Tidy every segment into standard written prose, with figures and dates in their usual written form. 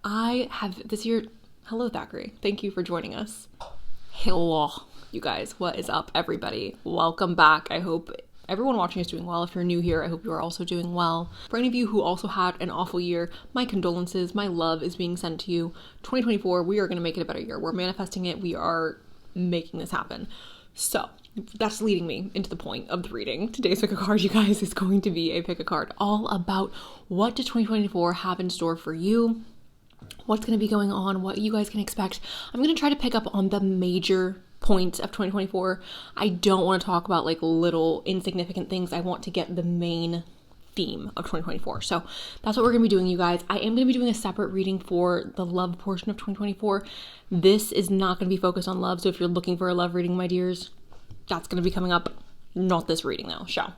I have this year. Hello, Thackeray. Thank you for joining us. Hello, you guys. What is up, everybody? Welcome back. I hope everyone watching is doing well. If you're new here, I hope you are also doing well. For any of you who also had an awful year, my condolences. My love is being sent to you. 2024, we are going to make it a better year. We're manifesting it. We are making this happen. So that's leading me into the point of the reading. Today's pick a card, you guys, is going to be a pick a card all about what does 2024 have in store for you. What's going to be going on, what you guys can expect. I'm going to try to pick up on the major points of 2024. I don't want to talk about like little insignificant things. I want to get the main theme of 2024. So that's what we're going to be doing, you guys. I am going to be doing a separate reading for the love portion of 2024. This is not going to be focused on love. So if you're looking for a love reading, my dears, that's going to be coming up. Not this reading though. So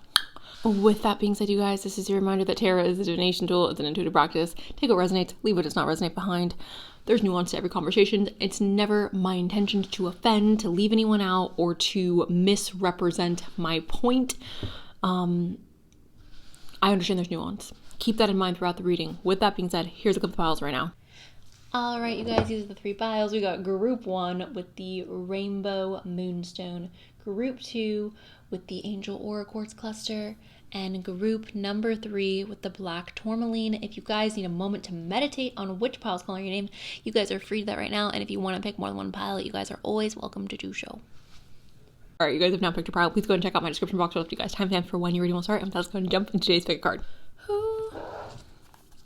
with that being said, you guys, this is your reminder that tarot is a divination tool. It's an intuitive practice. Take what resonates, leave what does not resonate behind. There's nuance to every conversation. It's never my intention to offend, to leave anyone out, or to misrepresent my point. I understand there's nuance. Keep that in mind throughout the reading. With that being said, here's a couple of piles right now. All right, you guys, these are the 3 piles. We got group 1 with the Rainbow Moonstone, group 2 with the Angel Aura Quartz Cluster, and group number 3 with the Black Tourmaline. If you guys need a moment to meditate on which pile is calling your name, you guys are free to that right now. And if you want to pick more than one pile, you guys are always welcome to do so. All right, you guys have now picked a pile. Please go and check out my description box. I'll give you guys timestamps for when your reading will start. And let's go and jump into today's pick a card.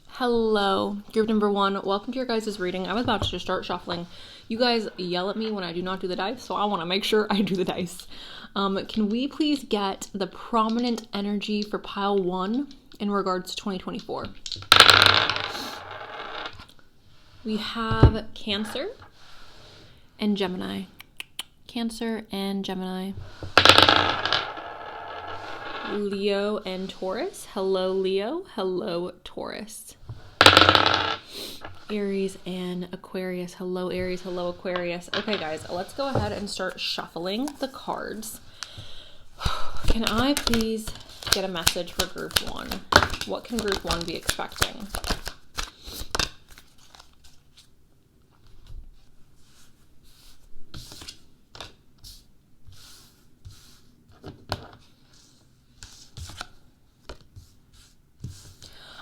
Hello, group number 1. Welcome to your guys' reading. I'm about to start shuffling. You guys yell at me when I do not do the dice, so I want to make sure I do the dice. Can we please get the prominent energy for pile 1 in regards to 2024? We have Cancer and Gemini. Cancer and Gemini. Leo and Taurus. Hello, Leo. Hello, Taurus. Aries and Aquarius. Hello, Aries. Hello, Aquarius. Okay, guys, let's go ahead and start shuffling the cards. Can I please get a message for group 1? What can group 1 be expecting?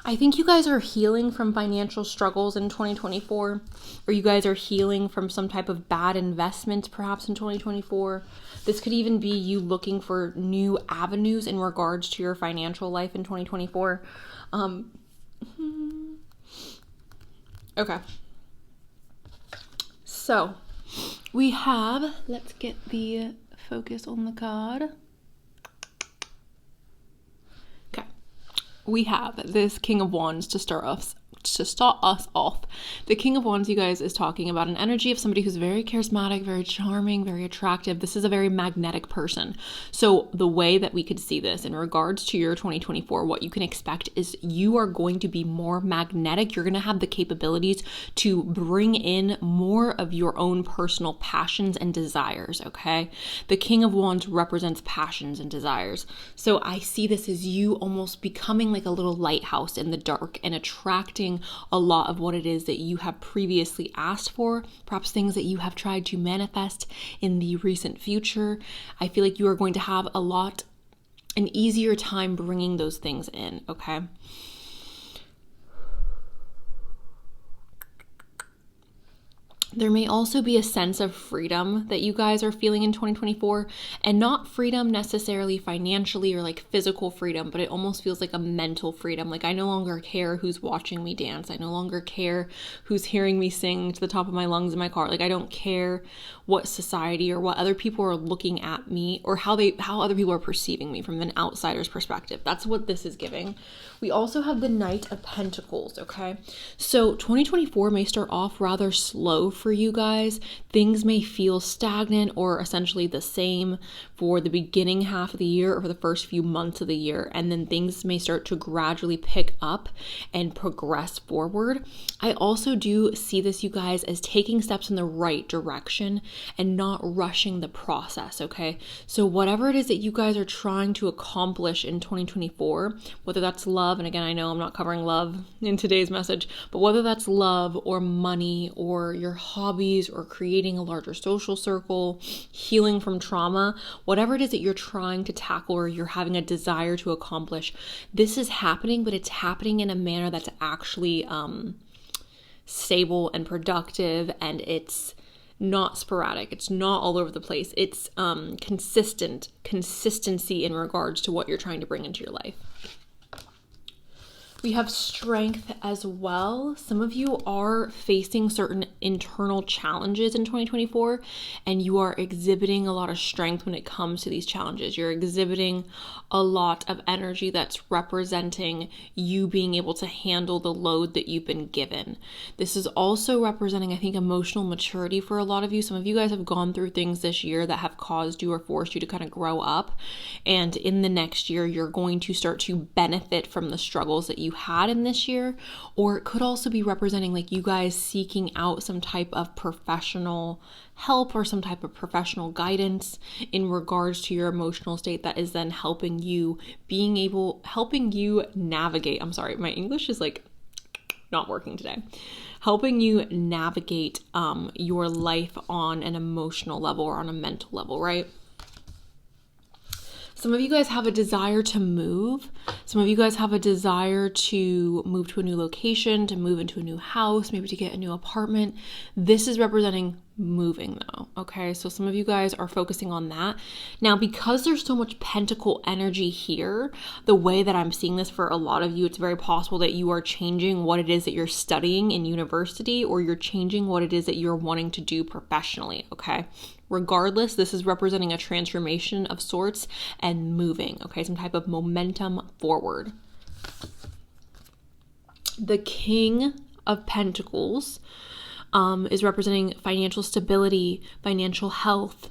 I think you guys are healing from financial struggles in 2024, or you guys are healing from some type of bad investment perhaps in 2024. This could even be you looking for new avenues in regards to your financial life in 2024. Okay. So we have, let's get the focus on the card. We have this King of Wands to start us off. The King of Wands, you guys, is talking about an energy of somebody who's very charismatic, very charming, very attractive. This is a very magnetic person. So the way that we could see this in regards to your 2024, what you can expect is you are going to be more magnetic. You're going to have the capabilities to bring in more of your own personal passions and desires, okay? The King of Wands represents passions and desires. So I see this as you almost becoming like a little lighthouse in the dark and attracting a lot of what it is that you have previously asked for, perhaps things that you have tried to manifest in the recent future. I feel like you are going to have an easier time bringing those things in, okay? There may also be a sense of freedom that you guys are feeling in 2024, and not freedom necessarily financially or like physical freedom, but it almost feels like a mental freedom. Like I no longer care who's watching me dance. I no longer care who's hearing me sing to the top of my lungs in my car. Like I don't care what society or what other people are looking at me or how other people are perceiving me from an outsider's perspective. That's what this is giving. We also have the Knight of Pentacles, okay? So 2024 may start off rather slow for you guys. Things may feel stagnant or essentially the same for the beginning half of the year or for the first few months of the year, and then things may start to gradually pick up and progress forward. I also do see this, you guys, as taking steps in the right direction and not rushing the process, okay? So whatever it is that you guys are trying to accomplish in 2024, whether that's love, love, and again, I know I'm not covering love in today's message, but whether that's love or money or your hobbies or creating a larger social circle, healing from trauma, whatever it is that you're trying to tackle or you're having a desire to accomplish, this is happening, but it's happening in a manner that's actually stable and productive, and it's not sporadic. It's not all over the place. It's consistency in regards to what you're trying to bring into your life. We have strength as well. Some of you are facing certain internal challenges in 2024, and you are exhibiting a lot of strength when it comes to these challenges. You're exhibiting a lot of energy that's representing you being able to handle the load that you've been given. This is also representing, I think, emotional maturity for a lot of you. Some of you guys have gone through things this year that have caused you or forced you to kind of grow up. And in the next year, you're going to start to benefit from the struggles that you had in this year. Or it could also be representing like you guys seeking out some type of professional help or some type of professional guidance in regards to your emotional state that is then helping you navigate. I'm sorry, my English is like not working today. Helping you navigate your life on an emotional level or on a mental level, right? Some of you guys have a desire to move. Some of you guys have a desire to move to a new location, to move into a new house, maybe to get a new apartment. This is representing moving though, okay? So some of you guys are focusing on that. Now, because there's so much pentacle energy here, the way that I'm seeing this for a lot of you, it's very possible that you are changing what it is that you're studying in university, or you're changing what it is that you're wanting to do professionally, okay? Regardless, this is representing a transformation of sorts and moving, okay? Some type of momentum forward. The King of Pentacles is representing financial stability, financial health,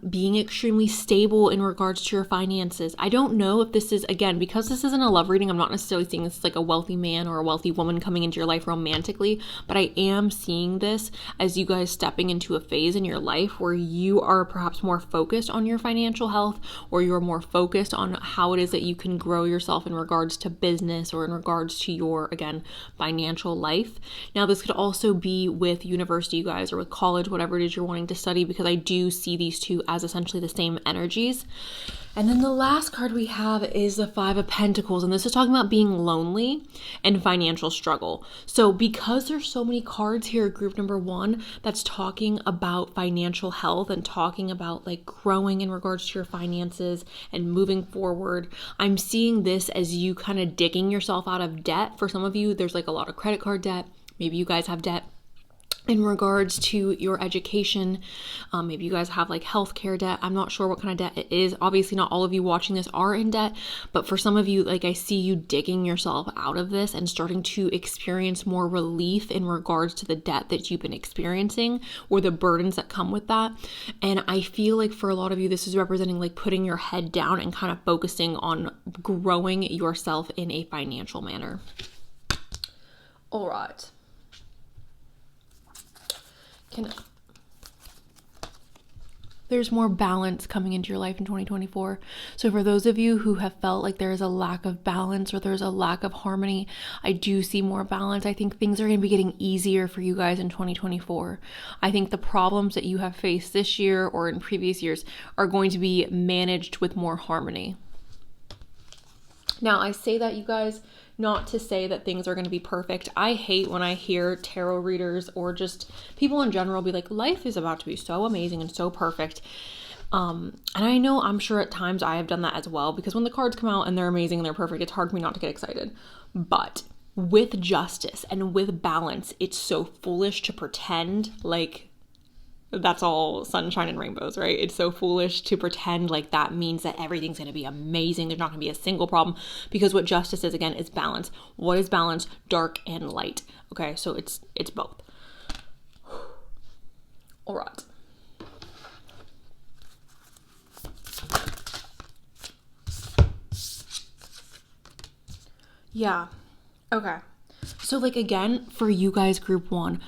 being extremely stable in regards to your finances. I don't know if this is, again, because this isn't a love reading, I'm not necessarily seeing this as like a wealthy man or a wealthy woman coming into your life romantically, but I am seeing this as you guys stepping into a phase in your life where you are perhaps more focused on your financial health, or you're more focused on how it is that you can grow yourself in regards to business or in regards to your, again, financial life. Now, this could also be with university, you guys, or with college, whatever it is you're wanting to study, because I do see these two as essentially the same energies. And then the last card we have is the Five of Pentacles, and this is talking about being lonely and financial struggle. So because there's so many cards here, group number one, that's talking about financial health and talking about like growing in regards to your finances and moving forward, I'm seeing this as you kind of digging yourself out of debt. For some of you, there's like a lot of credit card debt. Maybe you guys have debt in regards to your education. Maybe you guys have like healthcare debt. I'm not sure what kind of debt it is. Obviously, not all of you watching this are in debt, but for some of you, like I see you digging yourself out of this and starting to experience more relief in regards to the debt that you've been experiencing or the burdens that come with that. And I feel like for a lot of you, this is representing like putting your head down and kind of focusing on growing yourself in a financial manner. All right. There's more balance coming into your life in 2024. So for those of you who have felt like there is a lack of balance or there's a lack of harmony, I do see more balance. I think things are going to be getting easier for you guys in 2024. I think the problems that you have faced this year or in previous years are going to be managed with more harmony. Now, I say that, you guys, not to say that things are going to be perfect. I hate when I hear tarot readers or just people in general be like, life is about to be so amazing and so perfect. And I know, I'm sure at times I have done that as well, because when the cards come out and they're amazing and they're perfect, it's hard for me not to get excited. But with justice and with balance, it's so foolish to pretend like that's all sunshine and rainbows, right? It's so foolish to pretend like that means that everything's going to be amazing. There's not going to be a single problem, because what justice is, again, is balance. What is balance? Dark and light. Okay, so it's both. All right. Yeah. Okay. So like, again, for you guys, group one,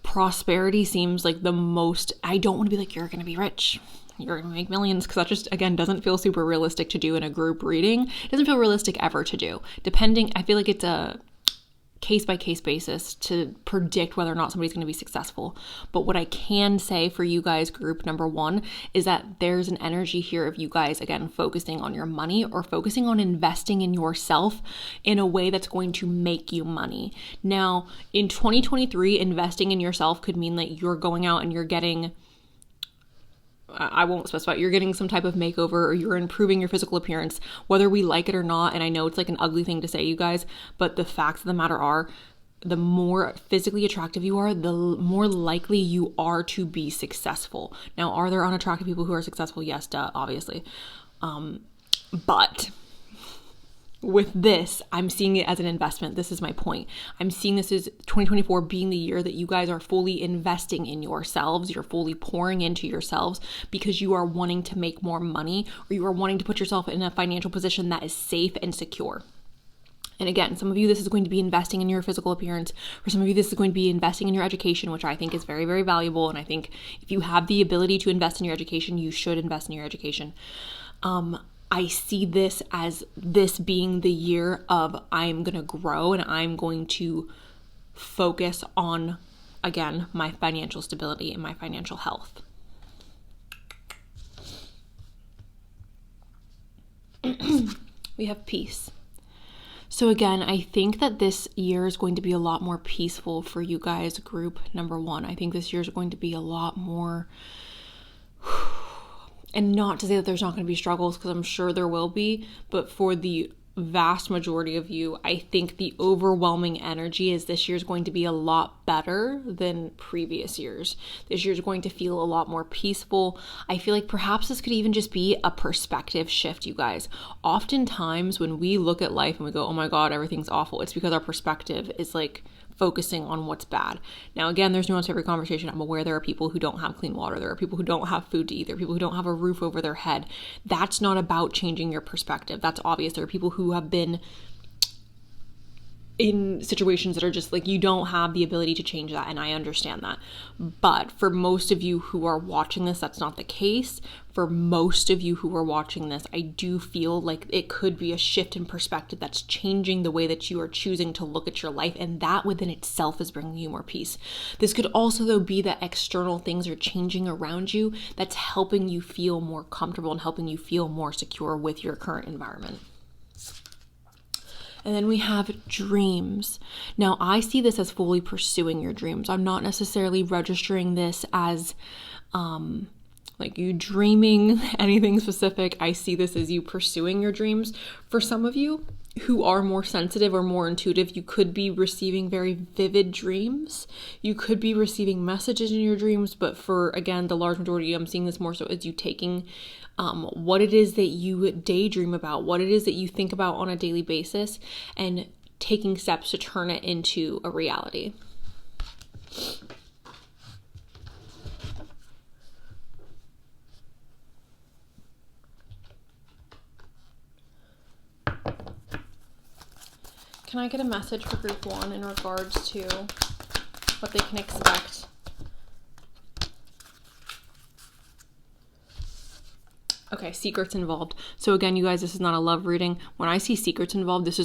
prosperity seems like the most, I don't want to be like, you're going to be rich, you're gonna make millions, because that just, again, doesn't feel super realistic to do in a group reading. It doesn't feel realistic ever to do. Depending, I feel like it's a case-by-case basis to predict whether or not somebody's going to be successful. But what I can say for you guys, group number 1, is that there's an energy here of you guys, again, focusing on your money or focusing on investing in yourself in a way that's going to make you money. Now, in 2023, investing in yourself could mean that you're going out and you're getting, I won't specify, you're getting some type of makeover or you're improving your physical appearance, whether we like it or not. And I know it's like an ugly thing to say, you guys, but the facts of the matter are, the more physically attractive you are, the more likely you are to be successful. Now, are there unattractive people who are successful? Yes, duh, obviously. But with this, I'm seeing it as an investment. This is my point. I'm seeing this as 2024 being the year that you guys are fully investing in yourselves. You're fully pouring into yourselves because you are wanting to make more money, or you are wanting to put yourself in a financial position that is safe and secure. And again, some of you, this is going to be investing in your physical appearance. For some of you, this is going to be investing in your education, which I think is very, very valuable. And I think if you have the ability to invest in your education, you should invest in your education. I see this as this being the year of I'm going to grow and I'm going to focus on, again, my financial stability and my financial health. We have peace. So again, I think that this year is going to be a lot more peaceful for you guys, group number 1. I think this year is going to be a lot more... And not to say that there's not going to be struggles, because I'm sure there will be, but for the vast majority of you, I think the overwhelming energy is this year's going to be a lot better than previous years. This year's going to feel a lot more peaceful. I feel like perhaps this could even just be a perspective shift, you guys. Oftentimes when we look at life and we go, oh my God, everything's awful, it's because our perspective is like focusing on what's bad. Now, again, there's nuance to every conversation. I'm aware there are people who don't have clean water. There are people who don't have food to eat. There are people who don't have a roof over their head. That's not about changing your perspective. That's obvious. There are people who have been in situations that are just like, you don't have the ability to change that, and I understand that. But for most of you who are watching this, that's not the case. For most of you who are watching this, I do feel like it could be a shift in perspective that's changing the way that you are choosing to look at your life, and that within itself is bringing you more peace. This could also, though, be that external things are changing around you that's helping you feel more comfortable and helping you feel more secure with your current environment. And then we have dreams. Now, I see this as fully pursuing your dreams. I'm not necessarily registering this as like you dreaming anything specific. I see this as you pursuing your dreams. For some of you who are more sensitive or more intuitive, you could be receiving very vivid dreams. You could be receiving messages in your dreams, but for, again, the large majority, I'm seeing this more so as you taking what it is that you daydream about, what it is that you think about on a daily basis, and taking steps to turn it into a reality. Can I get a message for group 1 in regards to what they can expect? Okay, secrets involved. So again, you guys, this is not a love reading. When I see secrets involved, this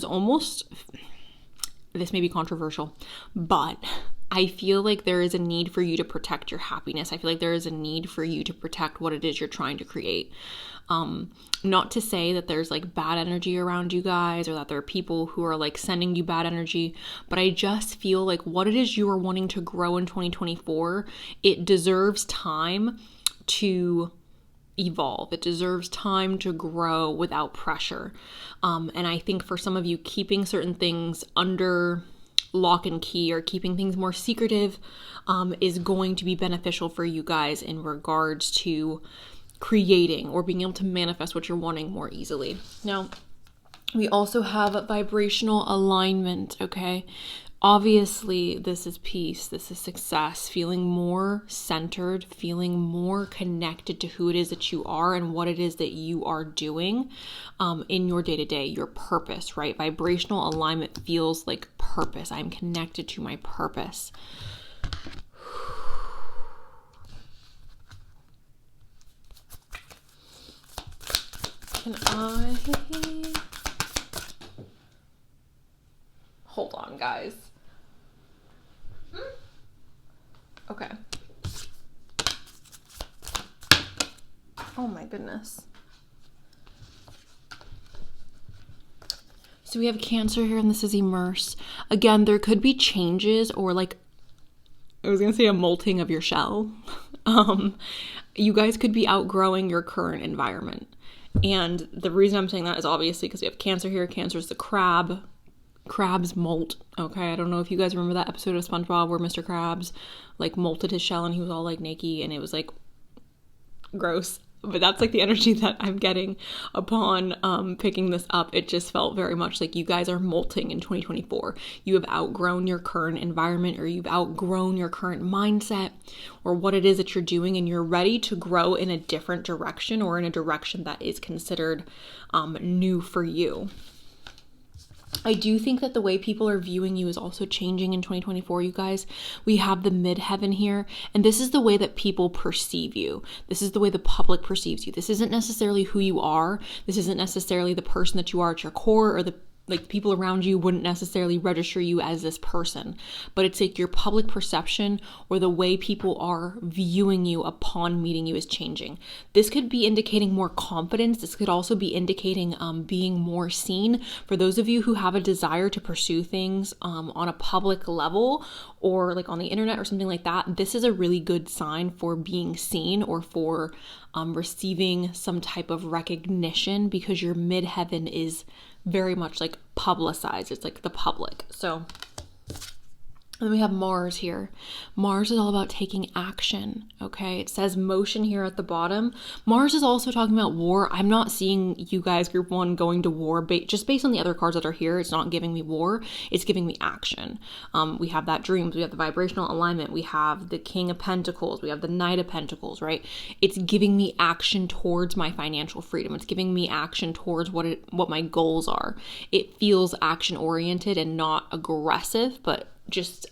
may be controversial, but I feel like there is a need for you to protect your happiness. I feel like there is a need for you to protect what it is you're trying to create. Not to say that there's like bad energy around you guys, or that there are people who are like sending you bad energy, but I just feel like what it is you are wanting to grow in 2024, it deserves time to evolve. It deserves time to grow without pressure. And I think for some of you, keeping certain things under lock and key or keeping things more secretive is going to be beneficial for you guys in regards to creating or being able to manifest what you're wanting more easily. Now, we also have vibrational alignment, okay? Obviously, this is peace, this is success, feeling more centered, feeling more connected to who it is that you are and what it is that you are doing in your day-to-day, your purpose, right? Vibrational alignment feels like purpose. I'm connected to my purpose. Can I... Hold on, guys. Okay. Oh my goodness. So we have Cancer here, and this is immerse. Again, there could be changes or like, I was gonna say a molting of your shell. You guys could be outgrowing your current environment. And the reason I'm saying that is obviously because we have Cancer here. Cancer is the crab. Krabs molt. Okay, I don't know if you guys remember that episode of SpongeBob where Mr. Krabs like molted his shell and he was all like naked and it was like gross. But that's like the energy that I'm getting upon picking this up. It just felt very much like you guys are molting in 2024. You have outgrown your current environment, or you've outgrown your current mindset, or what it is that you're doing, and you're ready to grow in a different direction, or in a direction that is considered new for you. I do think that the way people are viewing you is also changing in 2024, you guys. We have the midheaven here, and this is the way that people perceive you. This is the way the public perceives you. This isn't necessarily who you are. This isn't necessarily the person that you are at your core, or the people around you wouldn't necessarily register you as this person, but it's like your public perception or the way people are viewing you upon meeting you is changing. This could be indicating more confidence. This could also be indicating being more seen. For those of you who have a desire to pursue things on a public level, or like on the internet or something like that, this is a really good sign for being seen, or for receiving some type of recognition, because your midheaven is very much like publicized. It's like the public. So then we have Mars here. Mars is all about taking action, okay? It says motion here at the bottom. Mars is also talking about war. I'm not seeing you guys, group one, going to war. Just based on the other cards that are here, it's not giving me war. It's giving me action. We have that dreams. We have the vibrational alignment. We have the King of Pentacles. We have the Knight of Pentacles, right? It's giving me action towards my financial freedom. It's giving me action towards what my goals are. It feels action-oriented and not aggressive, but just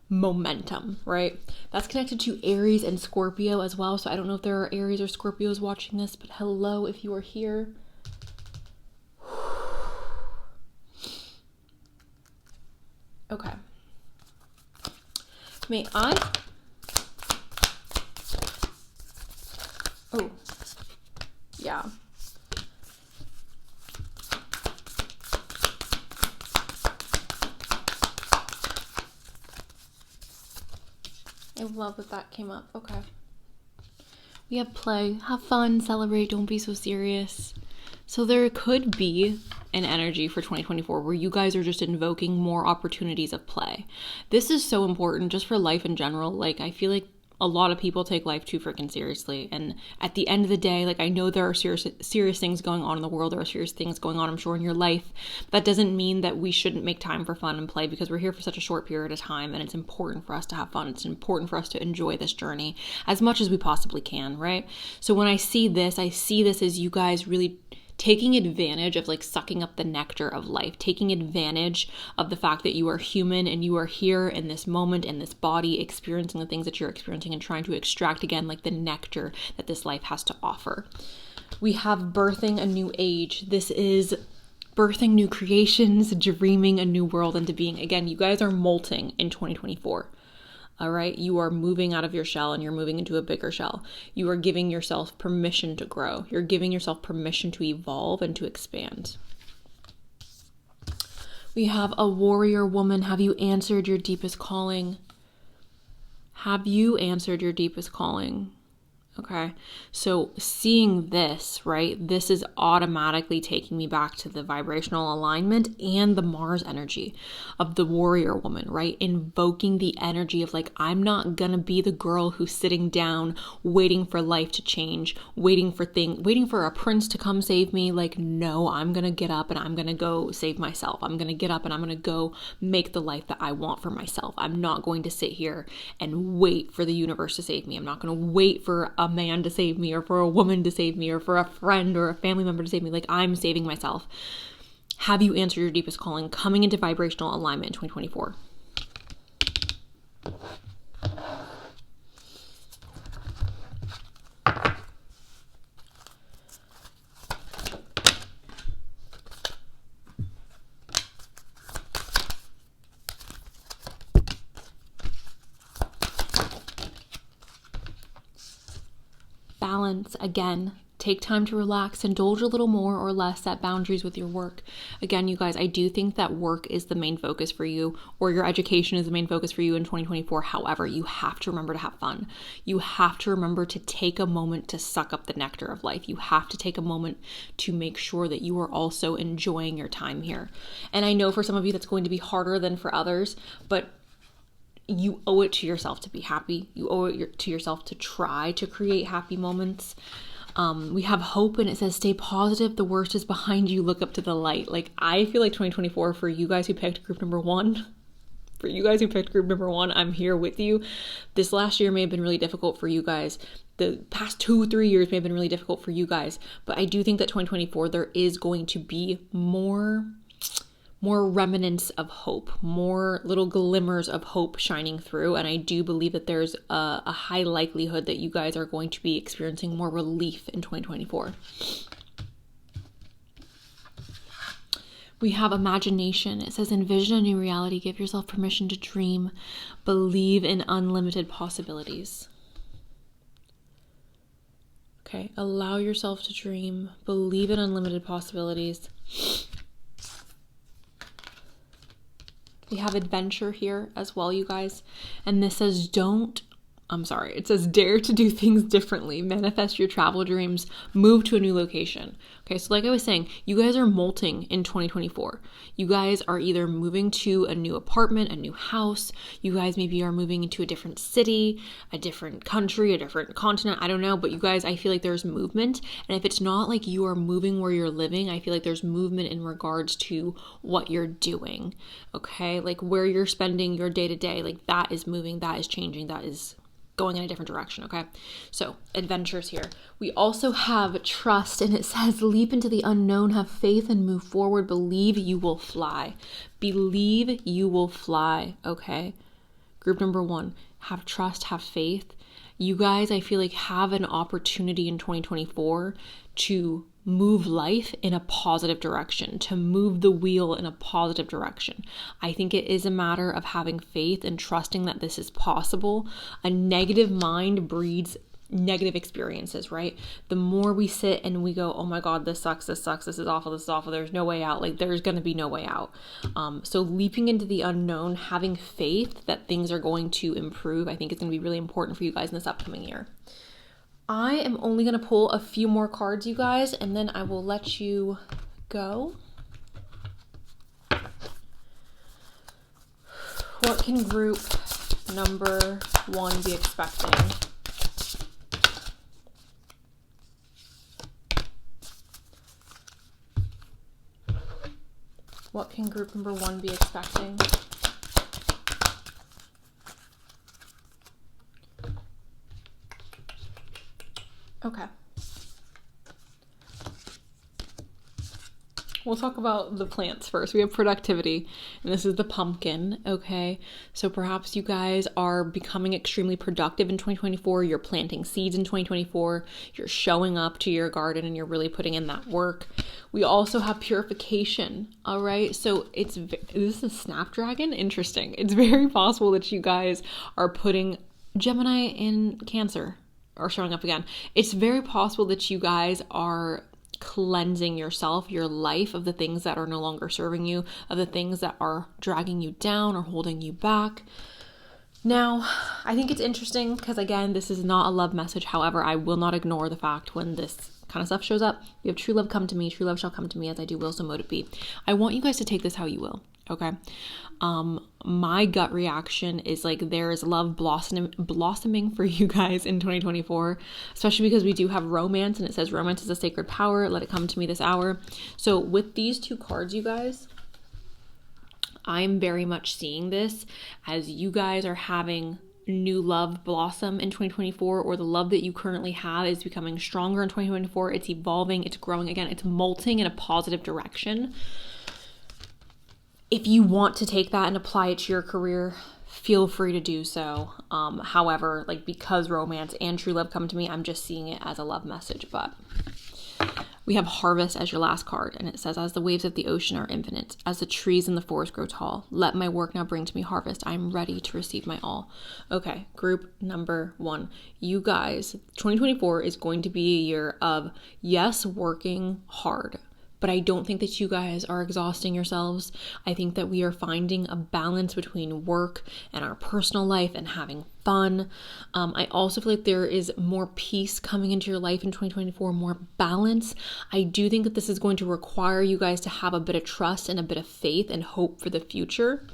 momentum, right? That's connected to Aries and Scorpio as well. So I don't know if there are Aries or Scorpios watching this, but hello if you are here. Okay. May I? Oh, yeah. I love that came up. Okay. We have play. Have fun, celebrate, don't be so serious. So there could be an energy for 2024 where you guys are just invoking more opportunities of play. This is so important just for life in general. Like, I feel like a lot of people take life too freaking seriously. And at the end of the day, like, I know there are serious things going on in the world. There are serious things going on, I'm sure, in your life. That doesn't mean that we shouldn't make time for fun and play, because we're here for such a short period of time, and it's important for us to have fun. It's important for us to enjoy this journey as much as we possibly can, right? So when I see this as you guys really taking advantage of like sucking up the nectar of life, taking advantage of the fact that you are human and you are here in this moment, in this body, experiencing the things that you're experiencing and trying to extract again like the nectar that this life has to offer. We have birthing a new age. This is birthing new creations, dreaming a new world into being. Again, you guys are molting in 2024. All right, you are moving out of your shell and you're moving into a bigger shell. You are giving yourself permission to grow. You're giving yourself permission to evolve and to expand. We have a warrior woman. Have you answered your deepest calling? Have you answered your deepest calling? Okay, so seeing this, right, this is automatically taking me back to the vibrational alignment and the Mars energy of the warrior woman, right? Invoking the energy of like, I'm not gonna be the girl who's sitting down waiting for life to change, waiting for a prince to come save me. Like, no, I'm gonna get up and I'm gonna go save myself. I'm gonna get up and I'm gonna go make the life that I want for myself. I'm not going to sit here and wait for the universe to save me. I'm not gonna wait for a man to save me, or for a woman to save me, or for a friend or a family member to save me. Like, I'm saving myself. Have you answered your deepest calling, coming into vibrational alignment in 2024? balance. Again, take time to relax, indulge a little more or less, set boundaries with your work. Again, you guys, I do think that work is the main focus for you, or your education is the main focus for you in 2024. However, you have to remember to have fun. You have to remember to take a moment to suck up the nectar of life. You have to take a moment to make sure that you are also enjoying your time here. And I know for some of you that's going to be harder than for others, but you owe it to yourself to be happy. You owe it to yourself to try to create happy moments. We have hope, and it says, stay positive. The worst is behind you. Look up to the light. Like, I feel like 2024 for you guys who picked group number one, I'm here with you. This last year may have been really difficult for you guys. The past 2-3 years may have been really difficult for you guys. But I do think that 2024, there is going to be more remnants of hope, more little glimmers of hope shining through. And I do believe that there's a high likelihood that you guys are going to be experiencing more relief in 2024. We have imagination. It says, envision a new reality. Give yourself permission to dream. Believe in unlimited possibilities. Okay, allow yourself to dream. Believe in unlimited possibilities. We have adventure here as well, you guys. And this says it says dare to do things differently, manifest your travel dreams, move to a new location. Okay, so like I was saying, you guys are molting in 2024. You guys are either moving to a new apartment, a new house. You guys maybe are moving into a different city, a different country, a different continent. I don't know, but you guys, I feel like there's movement. And if it's not like you are moving where you're living, I feel like there's movement in regards to what you're doing. Okay, like where you're spending your day to day, like that is moving, that is changing, that is going in a different direction. Okay, so adventures here. We also have trust, and it says leap into the unknown, have faith and move forward. Believe you will fly. Believe you will fly. Okay, group number one, have trust, have faith. You guys, I feel like, have an opportunity in 2024 to move life in a positive direction, to move the wheel in a positive direction. I think it is a matter of having faith and trusting that this is possible. A negative mind breeds negative experiences, right? The more we sit and we go, oh my God, this sucks, this is awful, there's no way out, like there's going to be no way out. So leaping into the unknown, having faith that things are going to improve, I think it's going to be really important for you guys in this upcoming year. I am only going to pull a few more cards, you guys, and then I will let you go. What can group number one be expecting? What can group number one be expecting? Okay. We'll talk about the plants first. We have productivity, and this is the pumpkin, okay? So perhaps you guys are becoming extremely productive in 2024. You're planting seeds in 2024. You're showing up to your garden, and you're really putting in that work. We also have purification, all right? So this is a snapdragon? Interesting. It's very possible that you guys are putting Gemini in Cancer or showing up again. It's very possible that you guys are cleansing yourself, your life, of the things that are no longer serving you, of the things that are dragging you down or holding you back. Now, I think it's interesting because, again, this is not a love message. However, I will not ignore the fact when this kind of stuff shows up. You have true love come to me, true love shall come to me, as I do will, so mote it be. I want you guys to take this how you will, okay? My gut reaction is like there is love blossoming for you guys in 2024, especially because we do have romance, and it says romance is a sacred power. Let it come to me this hour. So with these two cards, you guys, I'm very much seeing this as you guys are having new love blossom in 2024, or the love that you currently have is becoming stronger in 2024. It's evolving, it's growing again, it's molting in a positive direction. If you want to take that and apply it to your career, feel free to do so. However, like, because romance and true love come to me, I'm just seeing it as a love message. But We have harvest as your last card, and it says, as the waves of the ocean are infinite, as the trees in the forest grow tall, let my work now bring to me harvest. I am ready to receive my all. Okay, group number 1. You guys, 2024 is going to be a year of, yes, working hard, but I don't think that you guys are exhausting yourselves. I think that we are finding a balance between work and our personal life and having fun. I also feel like there is more peace coming into your life in 2024, more balance. I do think that this is going to require you guys to have a bit of trust and a bit of faith and hope for the future.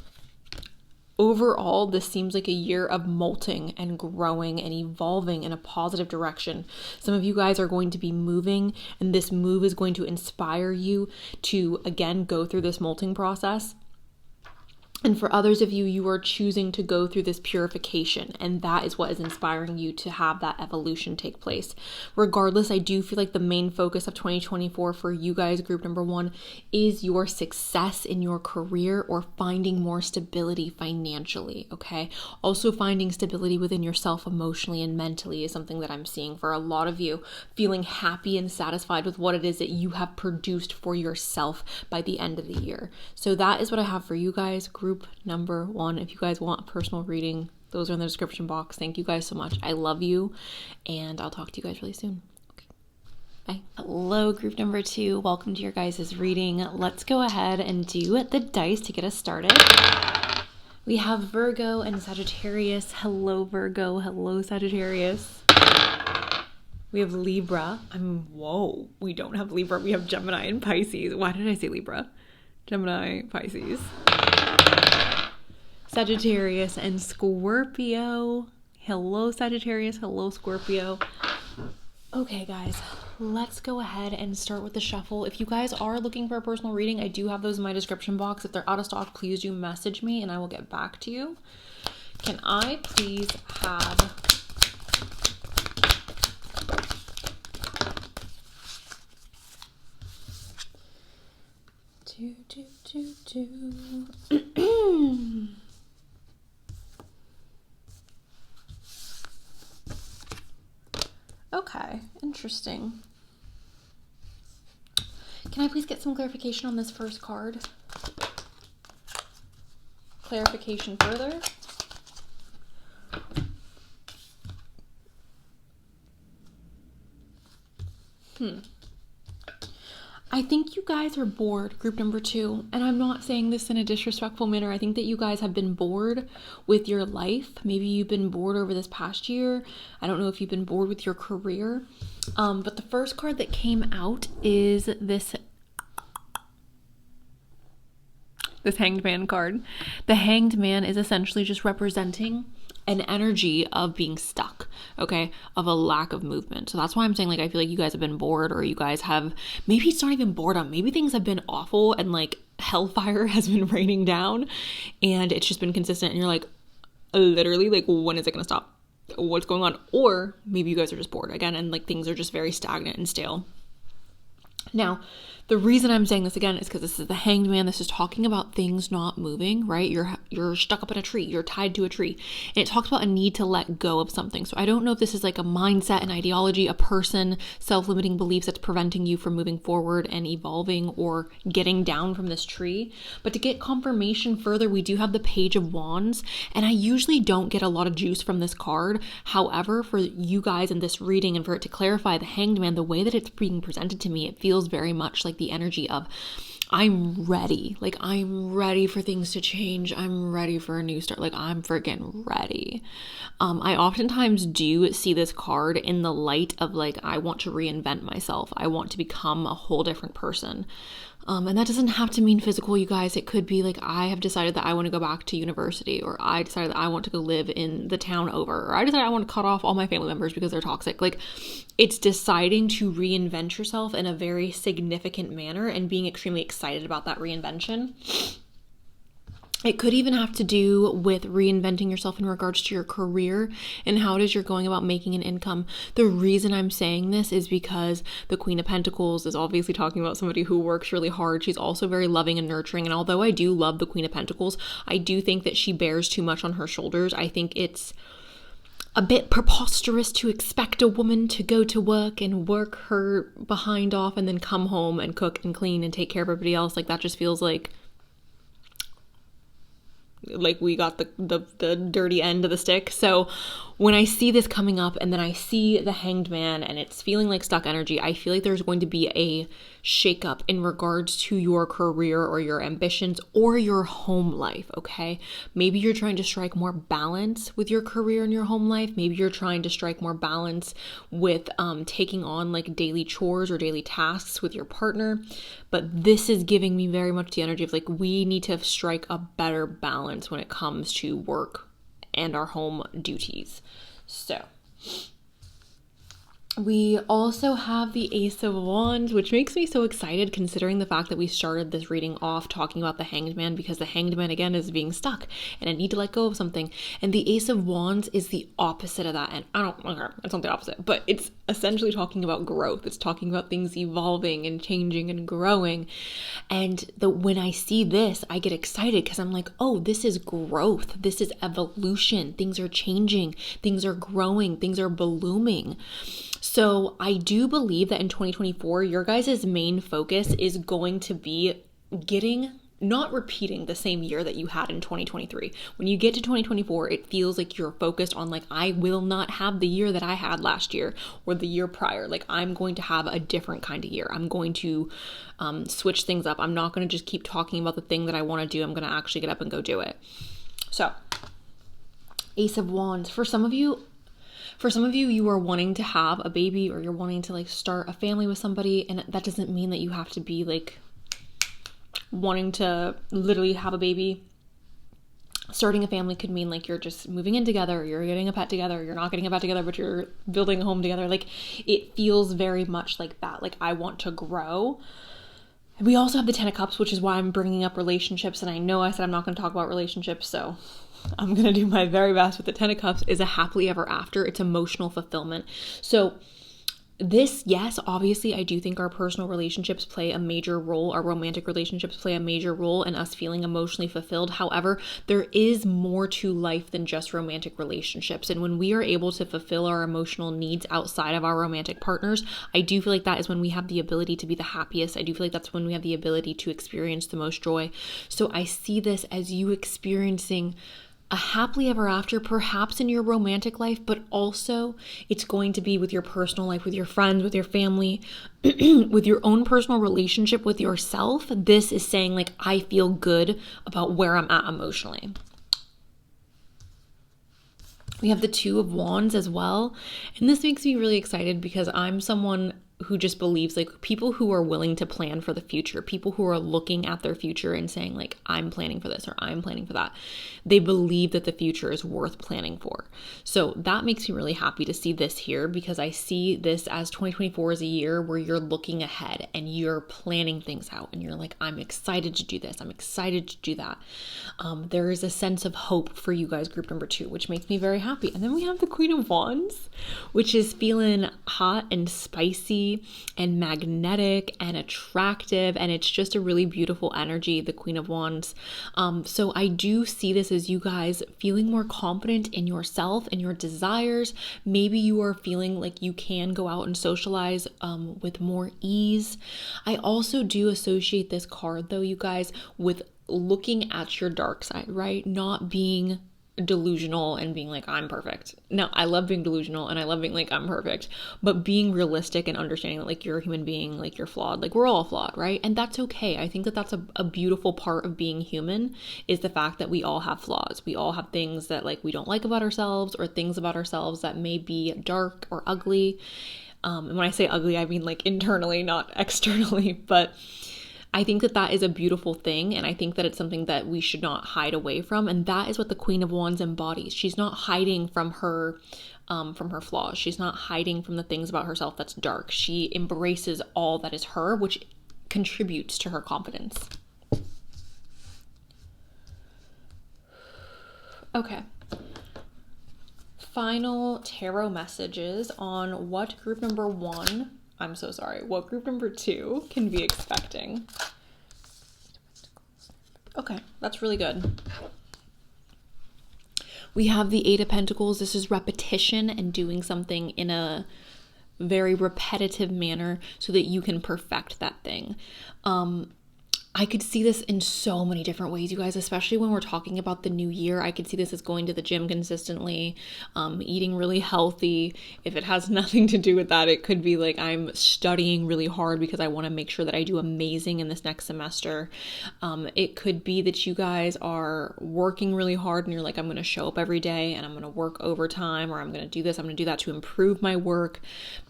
Overall, this seems like a year of molting and growing and evolving in a positive direction. Some of you guys are going to be moving, and this move is going to inspire you to, again, go through this molting process. And for others of you, you are choosing to go through this purification, and that is what is inspiring you to have that evolution take place. Regardless, I do feel like the main focus of 2024 for you guys, group number 1, is your success in your career or finding more stability financially, okay? Also finding stability within yourself emotionally and mentally is something that I'm seeing for a lot of you, feeling happy and satisfied with what it is that you have produced for yourself by the end of the year. So that is what I have for you guys, group number 1. If you guys want a personal reading, those are in the description box. Thank you guys so much. I love you, and I'll talk to you guys really soon. Okay, bye. Hello, group number 2. Welcome to your guys' reading. Let's go ahead and do the dice to get us started. We have Virgo and Sagittarius. Hello, Virgo. Hello, Sagittarius. We have Libra. Whoa, we don't have Libra. We have Gemini and Pisces. Why did I say Libra? Gemini, Pisces. Sagittarius and Scorpio. Hello, Sagittarius. Hello, Scorpio. Okay, guys, let's go ahead and start with the shuffle. If you guys are looking for a personal reading, I do have those in my description box. If they're out of stock, please do message me and I will get back to you. Can I please have Okay, interesting. Can I please get some clarification on this first card? Clarification further. I think you guys are bored, group number 2, and I'm not saying this in a disrespectful manner. I think that you guys have been bored with your life. Maybe you've been bored over this past year. I don't know if you've been bored with your career. But the first card that came out is this Hanged Man card. The Hanged Man is essentially just representing an energy of being stuck, okay, of a lack of movement. So that's why I'm saying, like, I feel like you guys have been bored, or you guys have, maybe it's not even boredom, maybe things have been awful and like hellfire has been raining down and it's just been consistent and you're like, literally, like, when is it gonna stop? What's going on? Or maybe you guys are just bored again and like things are just very stagnant and stale. Now, the reason I'm saying this again is because this is the Hanged Man. This is talking about things not moving, right? You're stuck up in a tree. You're tied to a tree. And it talks about a need to let go of something. So I don't know if this is like a mindset, an ideology, a person, self-limiting beliefs that's preventing you from moving forward and evolving or getting down from this tree. But to get confirmation further, we do have the Page of Wands. And I usually don't get a lot of juice from this card. However, for you guys in this reading and for it to clarify the Hanged Man, the way that it's being presented to me, it feels very much like the energy of I'm ready. Like, I'm ready for things to change. I'm ready for a new start. Like, I'm freaking ready. I oftentimes do see this card in the light of like, I want to reinvent myself. I want to become a whole different person. And that doesn't have to mean physical, you guys. It could be like, I have decided that I want to go back to university, or I decided that I want to go live in the town over, or I decided I want to cut off all my family members because they're toxic. Like, it's deciding to reinvent yourself in a very significant manner and being extremely excited about that reinvention. It could even have to do with reinventing yourself in regards to your career and how it is you're going about making an income. The reason I'm saying this is because the Queen of Pentacles is obviously talking about somebody who works really hard. She's also very loving and nurturing. And although I do love the Queen of Pentacles, I do think that she bears too much on her shoulders. I think it's a bit preposterous to expect a woman to go to work and work her behind off and then come home and cook and clean and take care of everybody else. Like, that just feels like we got the dirty end of the stick. So when I see this coming up and then I see the Hanged Man and it's feeling like stuck energy, I feel like there's going to be a shakeup in regards to your career or your ambitions or your home life, okay? Maybe you're trying to strike more balance with your career and your home life. Maybe you're trying to strike more balance with taking on like daily chores or daily tasks with your partner. But this is giving me very much the energy of like, we need to strike a better balance when it comes to work and our home duties. So we also have the Ace of Wands, which makes me so excited considering the fact that we started this reading off talking about the Hanged Man, because the Hanged Man again is being stuck and I need to let go of something. And the Ace of Wands is the opposite of that. And it's not the opposite, but it's essentially talking about growth. It's talking about things evolving and changing and growing. And when I see this, I get excited because I'm like, oh, this is growth. This is evolution. Things are changing. Things are growing. Things are blooming. So I do believe that in 2024, your guys' main focus is going to be not repeating the same year that you had in 2023. When you get to 2024, it feels like you're focused on like, I will not have the year that I had last year or the year prior. Like, I'm going to have a different kind of year. I'm going to switch things up. I'm not going to just keep talking about the thing that I want to do. I'm going to actually get up and go do it. So Ace of Wands. For some of you, you are wanting to have a baby or you're wanting to like start a family with somebody. And that doesn't mean that you have to be like wanting to literally have a baby. Starting a family could mean like you're just moving in together, you're getting a pet together, you're not getting a pet together, but you're building a home together. Like, it feels very much like that. Like, I want to grow. We also have the Ten of Cups, which is why I'm bringing up relationships. And I know I said I'm not going to talk about relationships, so I'm going to do my very best. With the Ten of Cups is a happily ever after. It's emotional fulfillment. So this, yes, obviously, I do think our personal relationships play a major role. Our romantic relationships play a major role in us feeling emotionally fulfilled. However, there is more to life than just romantic relationships. And when we are able to fulfill our emotional needs outside of our romantic partners, I do feel like that is when we have the ability to be the happiest. I do feel like that's when we have the ability to experience the most joy. So I see this as you experiencing a happily ever after, perhaps in your romantic life, but also it's going to be with your personal life, with your friends, with your family, with your own personal relationship with yourself. This is saying like, I feel good about where I'm at emotionally. We have the Two of Wands as well. And this makes me really excited because I'm someone who just believes like people who are willing to plan for the future, people who are looking at their future and saying like, I'm planning for this or I'm planning for that. They believe that the future is worth planning for. So that makes me really happy to see this here, because I see this as 2024 as a year where you're looking ahead and you're planning things out and you're like, I'm excited to do this. I'm excited to do that. There is a sense of hope for you guys, group number 2, which makes me very happy. And then we have the Queen of Wands, which is feeling hot and spicy and magnetic and attractive, and it's just a really beautiful energy, the Queen of Wands. So I do see this as you guys feeling more confident in yourself and your desires. Maybe you are feeling like you can go out and socialize with more ease. I also do associate this card, though, you guys, with looking at your dark side, right? Not being delusional and being like, I'm perfect. No, I love being delusional and I love being like, I'm perfect, but being realistic and understanding that like, you're a human being, like you're flawed, like we're all flawed, right? And that's okay. I think that that's a beautiful part of being human, is the fact that we all have flaws. We all have things that like we don't like about ourselves, or things about ourselves that may be dark or ugly. And when I say ugly, I mean like internally, not externally, but I think that that is a beautiful thing, and I think that it's something that we should not hide away from, and that is what the Queen of Wands embodies. She's not hiding from her flaws. She's not hiding from the things about herself that's dark. She embraces all that is her, which contributes to her confidence. Okay. Final tarot messages on what group number 1, what group number 2 can be expecting. Okay, that's really good. We have the Eight of Pentacles. This is repetition and doing something in a very repetitive manner so that you can perfect that thing. I could see this in so many different ways, you guys, especially when we're talking about the new year. I could see this as going to the gym consistently, eating really healthy. If it has nothing to do with that, it could be like I'm studying really hard because I want to make sure that I do amazing in this next semester. It could be that you guys are working really hard and you're like, I'm going to show up every day and I'm going to work overtime, or I'm going to do this, I'm going to do that to improve my work.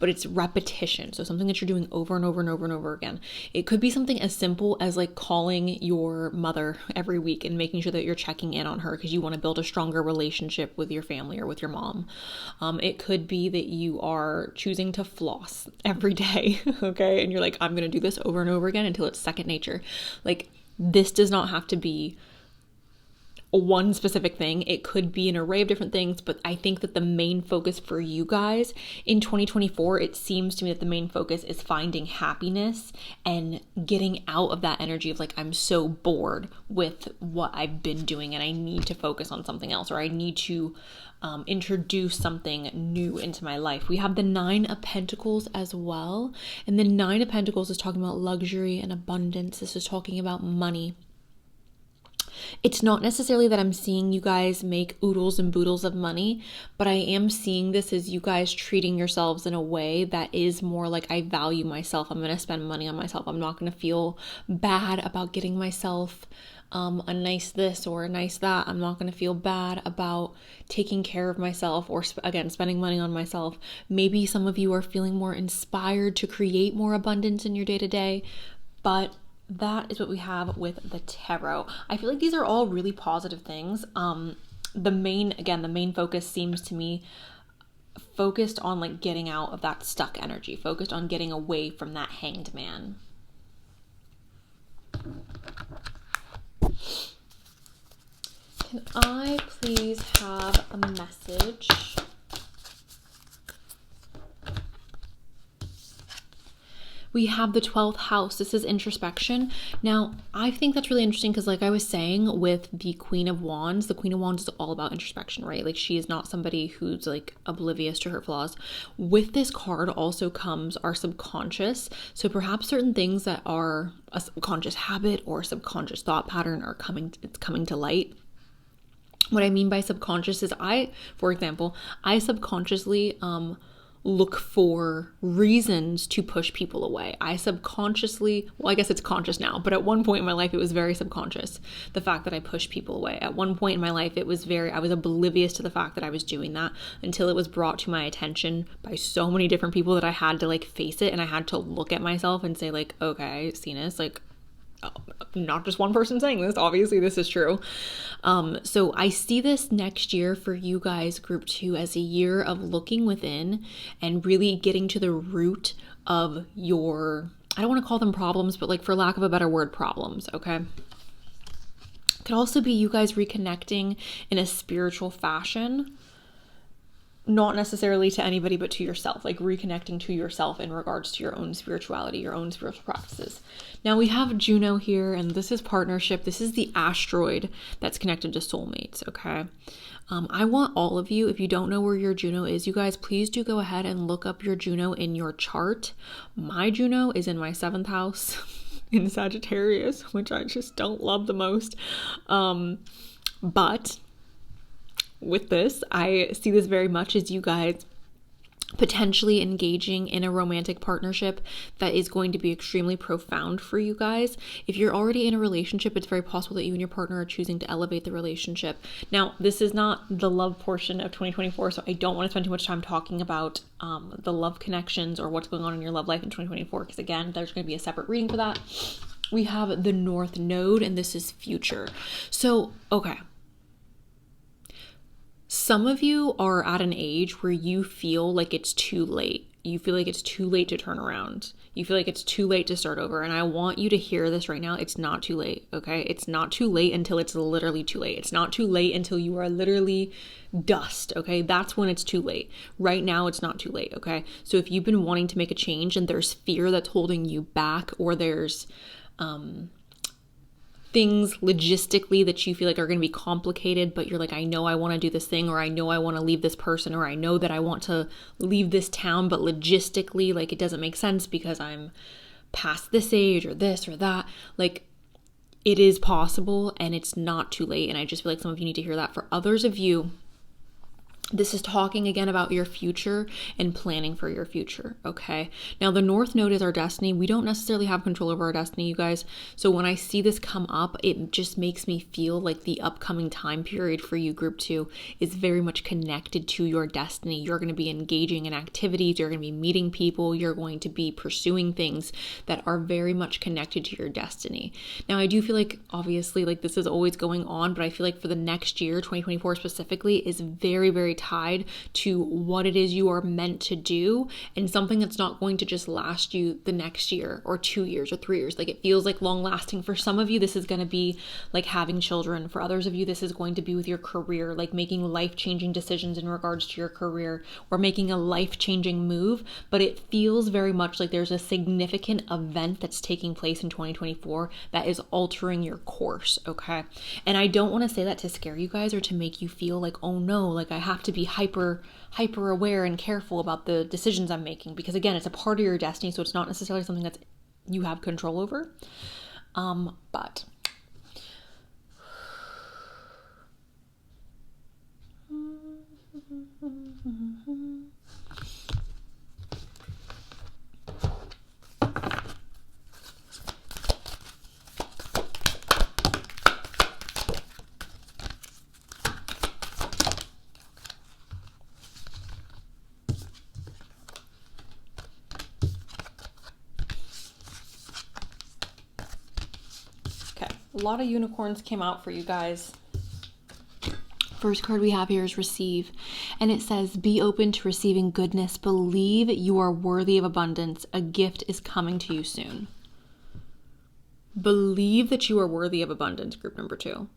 But it's repetition. So something that you're doing over and over and over and over again. It could be something as simple as like calling your mother every week and making sure that you're checking in on her because you want to build a stronger relationship with your family or with your mom. It could be that you are choosing to floss every day, okay? And you're like, I'm going to do this over and over again until it's second nature. Like, this does not have to be one specific thing. It could be an array of different things, but I think that the main focus for you guys in 2024, it seems to me that the main focus is finding happiness and getting out of that energy of like, I'm so bored with what I've been doing and I need to focus on something else, or I need to introduce something new into my life. We have the Nine of Pentacles as well. And the Nine of Pentacles is talking about luxury and abundance. This is talking about money. It's not necessarily that I'm seeing you guys make oodles and boodles of money, but I am seeing this as you guys treating yourselves in a way that is more like, I value myself. I'm going to spend money on myself. I'm not going to feel bad about getting myself a nice this or a nice that. I'm not going to feel bad about taking care of myself or again, spending money on myself. Maybe some of you are feeling more inspired to create more abundance in your day-to-day, but that is what we have with the tarot. I feel like these are all really positive things. The main focus seems to me focused on like getting out of that stuck energy, focused on getting away from that hanged man. Can I please have a message? We have the 12th house. This is introspection. Now, I think that's really interesting because like I was saying with the Queen of Wands is all about introspection, right? Like she is not somebody who's like oblivious to her flaws. With this card also comes our subconscious. So perhaps certain things that are a subconscious habit or subconscious thought pattern are coming to light. What I mean by subconscious is for example, I subconsciously look for reasons to push people away. I subconsciously, well, I guess it's conscious now, but at one point in my life, it was very subconscious. The fact that I push people away. At one point in my life, I was oblivious to the fact that I was doing that until it was brought to my attention by so many different people that I had to like face it. And I had to look at myself and say like, okay, Cenus, like, not just one person saying this, obviously this is true. So I see this next year for you guys, group 2, as a year of looking within and really getting to the root of your, I don't want to call them problems, but like for lack of a better word, problems, okay? It could also be you guys reconnecting in a spiritual fashion. Not necessarily to anybody, but to yourself, like reconnecting to yourself in regards to your own spirituality, your own spiritual practices. Now we have Juno here, and this is partnership. This is the asteroid that's connected to soulmates, okay? I want all of you, if you don't know where your Juno is, you guys, please do go ahead and look up your Juno in your chart. My Juno is in my 7th house in Sagittarius, which I just don't love the most. But with this, I see this very much as you guys potentially engaging in a romantic partnership that is going to be extremely profound for you guys. If you're already in a relationship, it's very possible that you and your partner are choosing to elevate the relationship. Now, this is not the love portion of 2024, so I don't want to spend too much time talking about the love connections or what's going on in your love life in 2024, because again, there's going to be a separate reading for that. We have the North Node, and this is future. So, okay. Some of you are at an age where you feel like it's too late. You feel like it's too late to turn around. You feel like it's too late to start over. And I want you to hear this right now. It's not too late, okay? It's not too late until it's literally too late. It's not too late until you are literally dust, okay? That's when it's too late. Right now, it's not too late, okay? So if you've been wanting to make a change and there's fear that's holding you back, or there's things logistically that you feel like are going to be complicated, but you're like, I know I want to do this thing, or I know I want to leave this person, or I know that I want to leave this town, but logistically, like, it doesn't make sense because I'm past this age or this or that. Like, it is possible and it's not too late. And I just feel like some of you need to hear that. For others of you, this is talking again about your future and planning for your future, okay? Now, the North Node is our destiny. We don't necessarily have control over our destiny, you guys. So when I see this come up, it just makes me feel like the upcoming time period for you, Group 2, is very much connected to your destiny. You're going to be engaging in activities. You're going to be meeting people. You're going to be pursuing things that are very much connected to your destiny. Now, I do feel like, obviously, like, this is always going on, but I feel like for the next year, 2024 specifically, is very, very tied to what it is you are meant to do, and something that's not going to just last you the next year or 2 years or 3 years. Like, it feels like long lasting. For some of you, this is going to be like having children. For others of you, this is going to be with your career, like making life-changing decisions in regards to your career, or making a life-changing move. But it feels very much like there's a significant event that's taking place in 2024 that is altering your course, okay? And I don't want to say that to scare you guys or to make you feel like, oh no, like I have to be hyper aware and careful about the decisions I'm making, because again, it's a part of your destiny, so it's not necessarily something that you have control over. But a lot of unicorns came out for you guys. First card we have here is receive. And it says, be open to receiving goodness. Believe you are worthy of abundance. A gift is coming to you soon. Believe that you are worthy of abundance, group number 2.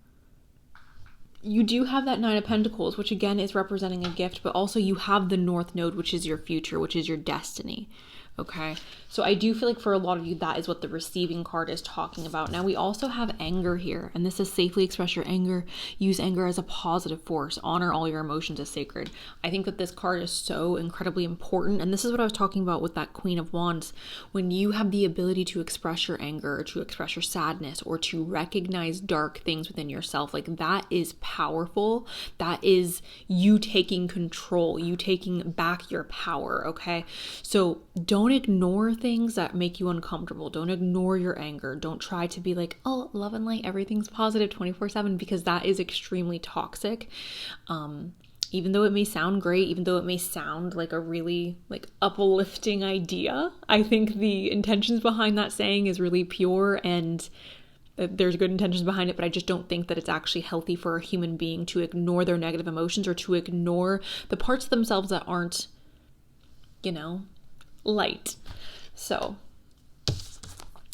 You do have that 9 of Pentacles, which again is representing a gift, but also you have the North Node, which is your future, which is your destiny. Okay, so I do feel like for a lot of you, that is what the receiving card is talking about. Now, we also have anger here, and this is safely express your anger. Use anger as a positive force. Honor all your emotions as sacred. I think that this card is so incredibly important, and this is what I was talking about with that Queen of Wands. When you have the ability to express your anger, or to express your sadness, or to recognize dark things within yourself, like, that is powerful. That is you taking control, you taking back your power, okay? So don't ignore things that make you uncomfortable. Don't ignore your anger. Don't try to be like, oh, love and light, everything's positive 24/7, because that is extremely toxic. Even though it may sound great, even though it may sound like a really like uplifting idea, I think the intentions behind that saying is really pure, and there's good intentions behind it, but I just don't think that it's actually healthy for a human being to ignore their negative emotions, or to ignore the parts of themselves that aren't, light. So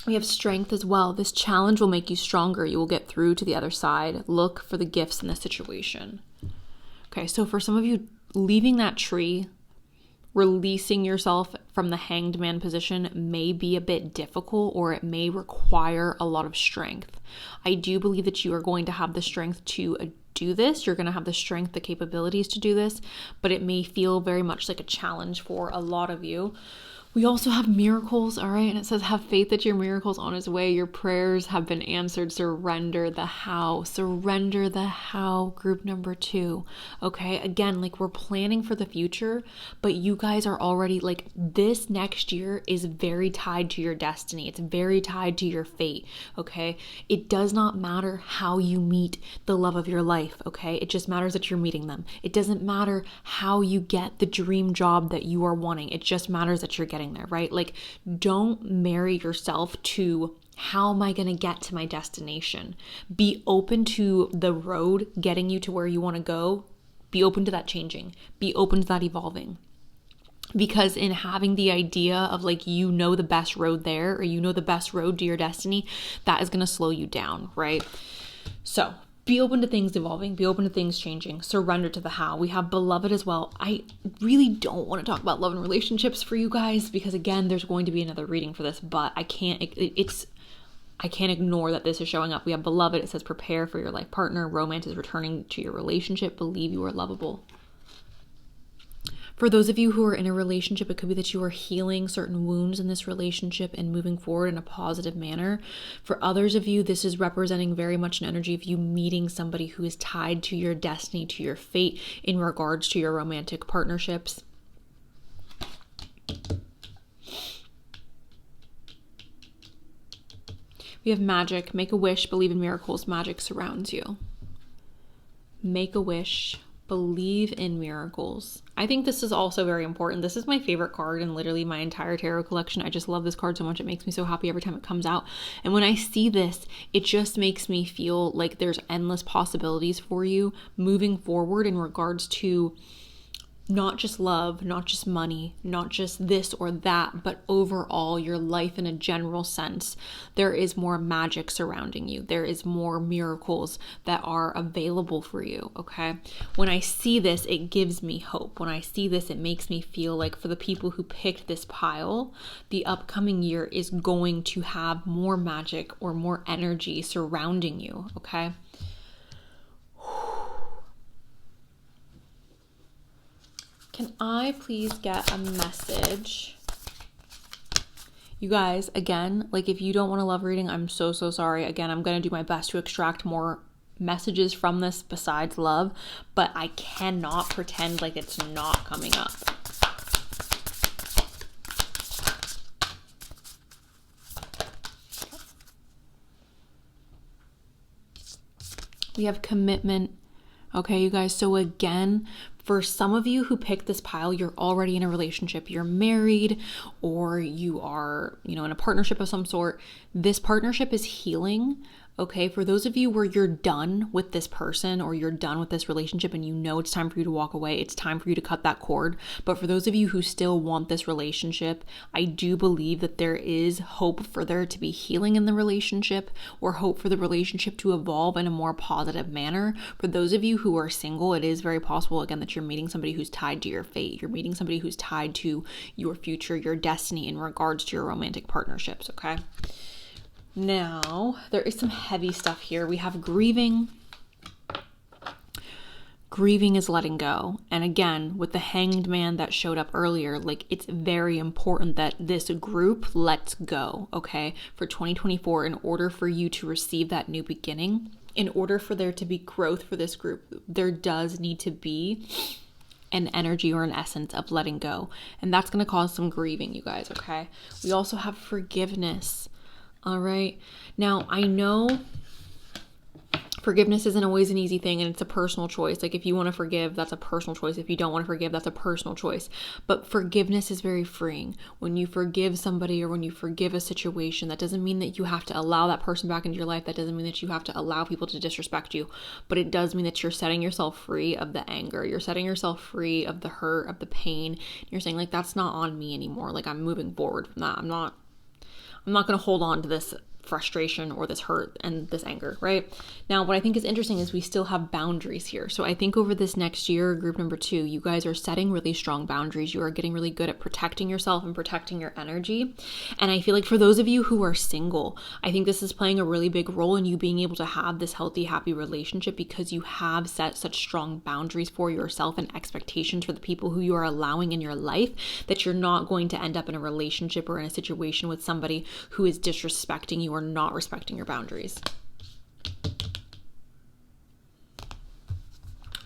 we have strength as well. This challenge will make you stronger. You will get through to the other side. Look for the gifts in the situation. Okay, so for some of you, leaving that tree, releasing yourself from the hanged man position may be a bit difficult, or it may require a lot of strength. I do believe that you are going to have the strength to do this. You're going to have the strength, the capabilities to do this, but it may feel very much like a challenge for a lot of you. We also have miracles, all right? And it says, have faith that your miracle's on its way. Your prayers have been answered. Surrender the how. Surrender the how, group number 2. Okay? Again, like, we're planning for the future, but you guys are already, like, this next year is very tied to your destiny. It's very tied to your fate, okay? It does not matter how you meet the love of your life, okay? It just matters that you're meeting them. It doesn't matter how you get the dream job that you are wanting. It just matters that you're getting there, right? Like, don't marry yourself to how am I going to get to my destination. Be open to the road getting you to where you want to go. Be open to that changing. Be open to that evolving. Because in having the idea of like, the best road there, or the best road to your destiny, that is going to slow you down, right? So be open to things evolving, be open to things changing, surrender to the how. We have beloved as well. I really don't want to talk about love and relationships for you guys, because again, there's going to be another reading for this, but I can't, I can't ignore that this is showing up. We have beloved. It says prepare for your life partner. Romance is returning to your relationship. Believe you are lovable. For those of you who are in a relationship, it could be that you are healing certain wounds in this relationship and moving forward in a positive manner. For others of you, this is representing very much an energy of you meeting somebody who is tied to your destiny, to your fate in regards to your romantic partnerships. We have magic. Make a wish, believe in miracles. Magic surrounds you. Make a wish, believe in miracles. I think this is also very important. This is my favorite card in literally my entire tarot collection. I just love this card so much. It makes me so happy every time it comes out. And when I see this, it just makes me feel like there's endless possibilities for you moving forward in regards to not just love, not just money, not just this or that, but overall your life in a general sense. There is more magic surrounding you. There is more miracles that are available for you, okay? When I see this, it gives me hope. When I see this, it makes me feel like for the people who picked this pile, the upcoming year is going to have more magic or more energy surrounding you, okay? Can I please get a message? You guys, again, like if you don't want a love reading, I'm so sorry. Again, I'm going to do my best to extract more messages from this besides love, but I cannot pretend like it's not coming up. We have commitment. Okay, you guys. So again, for some of you who picked this pile, you're already in a relationship. You're married or you are, in a partnership of some sort. This partnership is healing. Okay, for those of you where you're done with this person or you're done with this relationship and you know it's time for you to walk away, it's time for you to cut that cord. But for those of you who still want this relationship, I do believe that there is hope for there to be healing in the relationship or hope for the relationship to evolve in a more positive manner. For those of you who are single, it is very possible, again, that you're meeting somebody who's tied to your fate. You're meeting somebody who's tied to your future, your destiny in regards to your romantic partnerships, okay? Now, there is some heavy stuff here. We have grieving. Grieving is letting go. And again, with the Hanged Man that showed up earlier, like it's very important that this group lets go, okay? For 2024, in order for you to receive that new beginning, in order for there to be growth for this group, there does need to be an energy or an essence of letting go. And that's going to cause some grieving, you guys, okay? We also have forgiveness. All right. Now, I know forgiveness isn't always an easy thing and it's a personal choice. Like if you want to forgive, that's a personal choice. If you don't want to forgive, that's a personal choice. But forgiveness is very freeing. When you forgive somebody or when you forgive a situation, that doesn't mean that you have to allow that person back into your life. That doesn't mean that you have to allow people to disrespect you. But it does mean that you're setting yourself free of the anger. You're setting yourself free of the hurt, of the pain. You're saying like, that's not on me anymore. Like I'm moving forward from that. I'm not going to hold on to this frustration or this hurt and this anger, right? Now, what I think is interesting is we still have boundaries here. So I think over this next year, group number 2, you guys are setting really strong boundaries. You are getting really good at protecting yourself and protecting your energy. And I feel like for those of you who are single, I think this is playing a really big role in you being able to have this healthy, happy relationship because you have set such strong boundaries for yourself and expectations for the people who you are allowing in your life that you're not going to end up in a relationship or in a situation with somebody who is disrespecting you or not respecting your boundaries.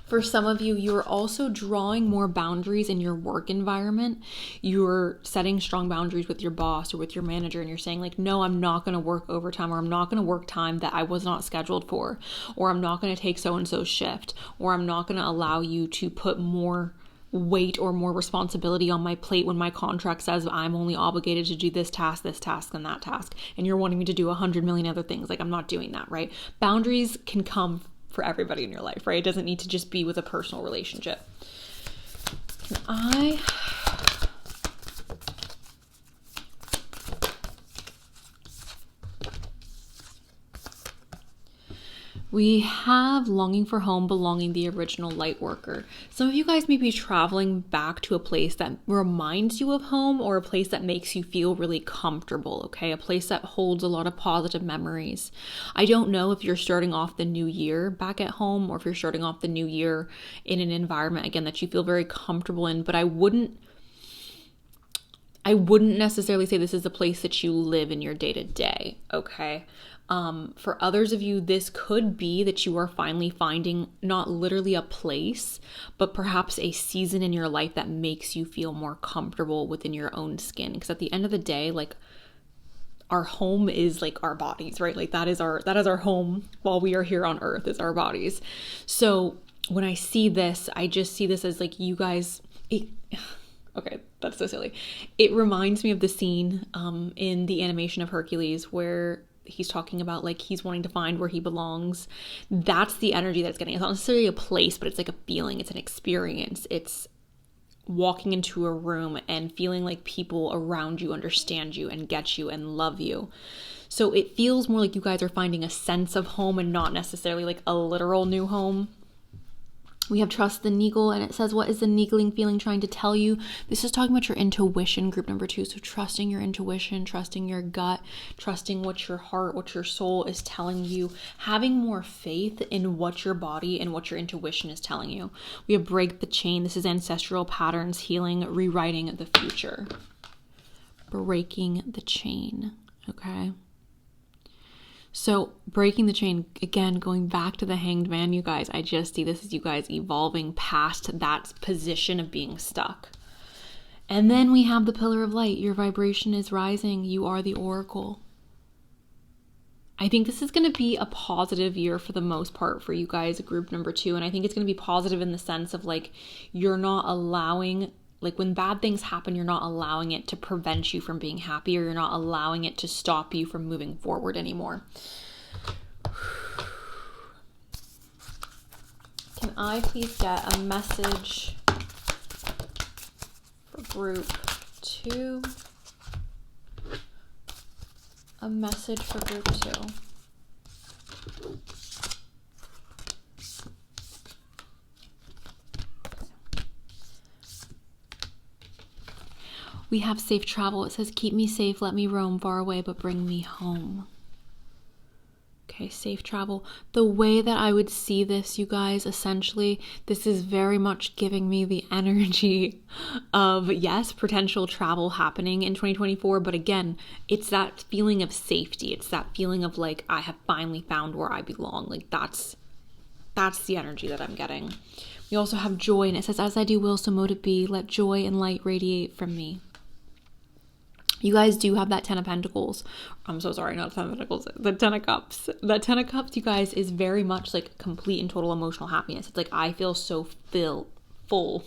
For some of you, you're also drawing more boundaries in your work environment. You're setting strong boundaries with your boss or with your manager, and you're saying like, no, I'm not going to work overtime, or I'm not going to work time that I was not scheduled for, or I'm not going to take so-and-so's shift, or I'm not going to allow you to put more weight or more responsibility on my plate when my contract says I'm only obligated to do this task, and that task, and you're wanting me to do 100 million other things. Like I'm not doing that, right? Boundaries can come for everybody in your life, right? It doesn't need to just be with a personal relationship. We have longing for home, belonging, the original light worker. Some of you guys may be traveling back to a place that reminds you of home, or a place that makes you feel really comfortable, okay? A place that holds a lot of positive memories. I don't know if you're starting off the new year back at home, or if you're starting off the new year in an environment, again, that you feel very comfortable in, but I wouldn't necessarily say this is the place that you live in your day-to-day, okay? For others of you, this could be that you are finally finding not literally a place, but perhaps a season in your life that makes you feel more comfortable within your own skin. Because at the end of the day, like, our home is like our bodies, right? Like that is our home while we are here on earth, is our bodies. So when I see this, I just see this as like, you guys, okay, that's so silly. It reminds me of the scene in the animation of Hercules where he's talking about like he's wanting to find where he belongs. That's the energy that's getting. It's not necessarily a place, but it's like a feeling. It's an experience. It's walking into a room and feeling like people around you understand you and get you and love you. So it feels more like you guys are finding a sense of home and not necessarily like a literal new home. We have trust the Neagle, and it says, what is the Neagling feeling trying to tell you? This is talking about your intuition, group number 2. So trusting your intuition, trusting your gut, trusting what your heart, what your soul is telling you, having more faith in what your body and what your intuition is telling you. We have break the chain. This is ancestral patterns, healing, rewriting the future. Breaking the chain, okay? So breaking the chain, again, going back to the Hanged Man, you guys, I just see this as you guys evolving past that position of being stuck. And then we have the Pillar of Light. Your vibration is rising. You are the Oracle. I think this is going to be a positive year for the most part for you guys, group number 2. And I think it's going to be positive in the sense of like, you're not allowing, like when bad things happen, you're not allowing it to prevent you from being happy, or you're not allowing it to stop you from moving forward anymore. Can I please get a message for group 2? A message for group 2. We have safe travel. It says, keep me safe, let me roam far away, but bring me home. Okay, safe travel. The way that I would see this, you guys, essentially, this is very much giving me the energy of, yes, potential travel happening in 2024. But again, it's that feeling of safety. It's that feeling of like, I have finally found where I belong. Like that's the energy that I'm getting. We also have joy, and it says, as I do will, so mote it be. Let joy and light radiate from me. You guys do have that 10 of Pentacles. I'm so sorry, not 10 of Pentacles. The 10 of Cups. That 10 of Cups, you guys, is very much like complete and total emotional happiness. It's like I feel so full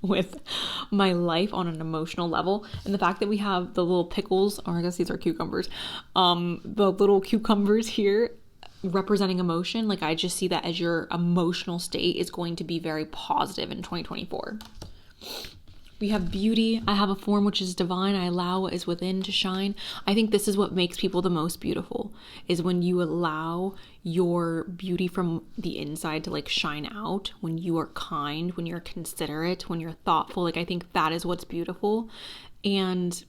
with my life on an emotional level. And the fact that we have the little pickles, or I guess these are cucumbers, the little cucumbers here representing emotion, like I just see that as your emotional state is going to be very positive in 2024. We have beauty. I have a form which is divine. I allow what is within to shine. I think this is what makes people the most beautiful, is when you allow your beauty from the inside to like shine out, when you are kind, when you're considerate, when you're thoughtful. Like I think that is what's beautiful. And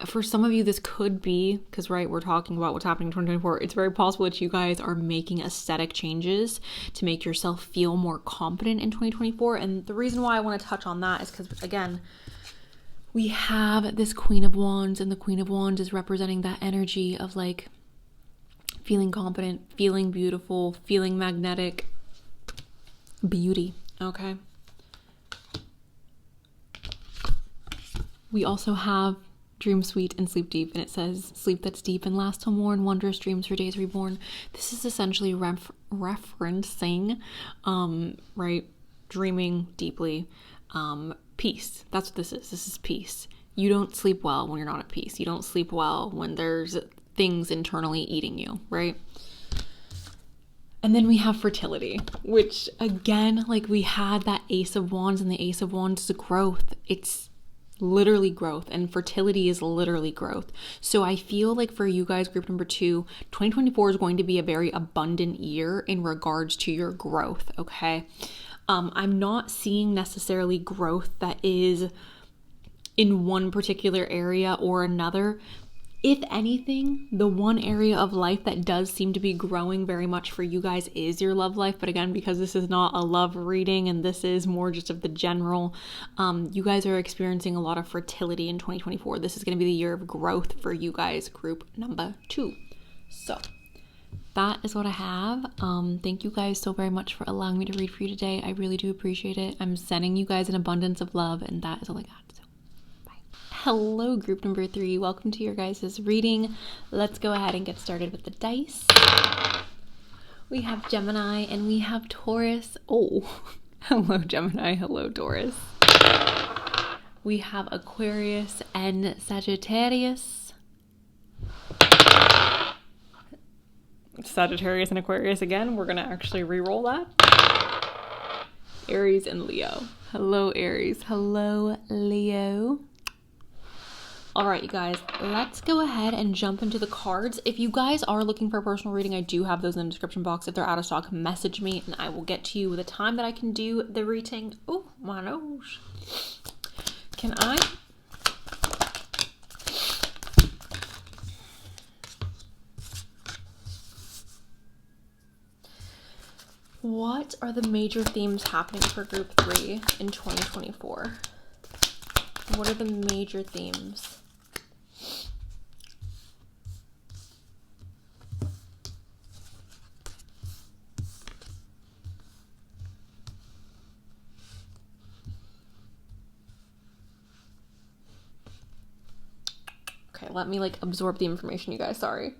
for some of you, this could be, because right, we're talking about what's happening in 2024. It's very possible that you guys are making aesthetic changes to make yourself feel more confident in 2024. And the reason why I want to touch on that is because, again, we have this Queen of Wands, and the Queen of Wands is representing that energy of like feeling confident, feeling beautiful, feeling magnetic, beauty, okay? We also have dream sweet and sleep deep, and it says sleep that's deep and lasts till morn, wondrous dreams for days reborn. This is essentially referencing right, dreaming deeply, peace. That's what this is peace. You don't sleep well when you're not at peace. You don't sleep well when there's things internally eating you, right? And then we have fertility, which again, like we had that Ace of Wands, and the Ace of Wands is growth. It's literally growth, and fertility is literally growth. So I feel like for you guys, group number 2, 2024 is going to be a very abundant year in regards to your growth, okay? I'm not seeing necessarily growth that is in one particular area or another. If anything, the one area of life that does seem to be growing very much for you guys is your love life. But again, because this is not a love reading and this is more just of the general, you guys are experiencing a lot of fertility in 2024. This is going to be the year of growth for you guys, group number 2. So that is what I have. Thank you guys so very much for allowing me to read for you today. I really do appreciate it. I'm sending you guys an abundance of love, and that is all I got. Hello, group number 3. Welcome to your guys' reading. Let's go ahead and get started with the dice. We have Gemini and we have Taurus. Oh, hello, Gemini. Hello, Taurus. We have Aquarius and Sagittarius. Sagittarius and Aquarius again. We're going to actually re-roll that. Aries and Leo. Hello, Aries. Hello, Leo. All right, you guys, let's go ahead and jump into the cards. If you guys are looking for a personal reading, I do have those in the description box. If they're out of stock, message me and I will get to you with a time that I can do the reading. Oh, my nose. Can I? What are the major themes happening for group 3 in 2024? What are the major themes? Okay, let me absorb the information, you guys. Sorry.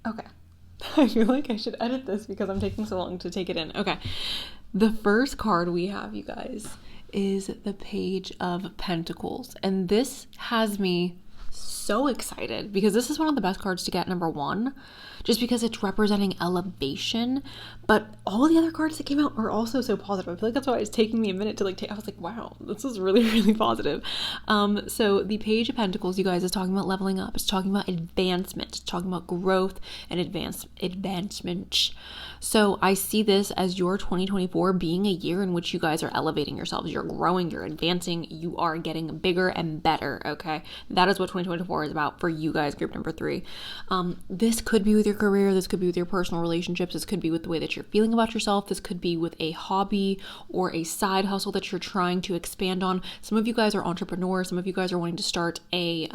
Okay. I feel like I should edit this because I'm taking so long to take it in. Okay. The first card we have, you guys, is the Page of Pentacles. And this has me so excited because this is one of the best cards to get, number 1, just because it's representing elevation. But all the other cards that came out are also so positive. I feel like that's why it's taking me a minute to I was like, wow, this is really, really positive. So the Page of Pentacles, you guys, is talking about leveling up. It's talking about advancement. It's talking about growth and advancement. So I see this as your 2024 being a year in which you guys are elevating yourselves. You're growing, you're advancing, you are getting bigger and better, okay? That is what 2024 is about for you guys, group number 3. This could be with your career, this could be with your personal relationships, this could be with the way that you're feeling about yourself, this could be with a hobby or a side hustle that you're trying to expand on. Some of you guys are entrepreneurs, some of you guys are wanting to start a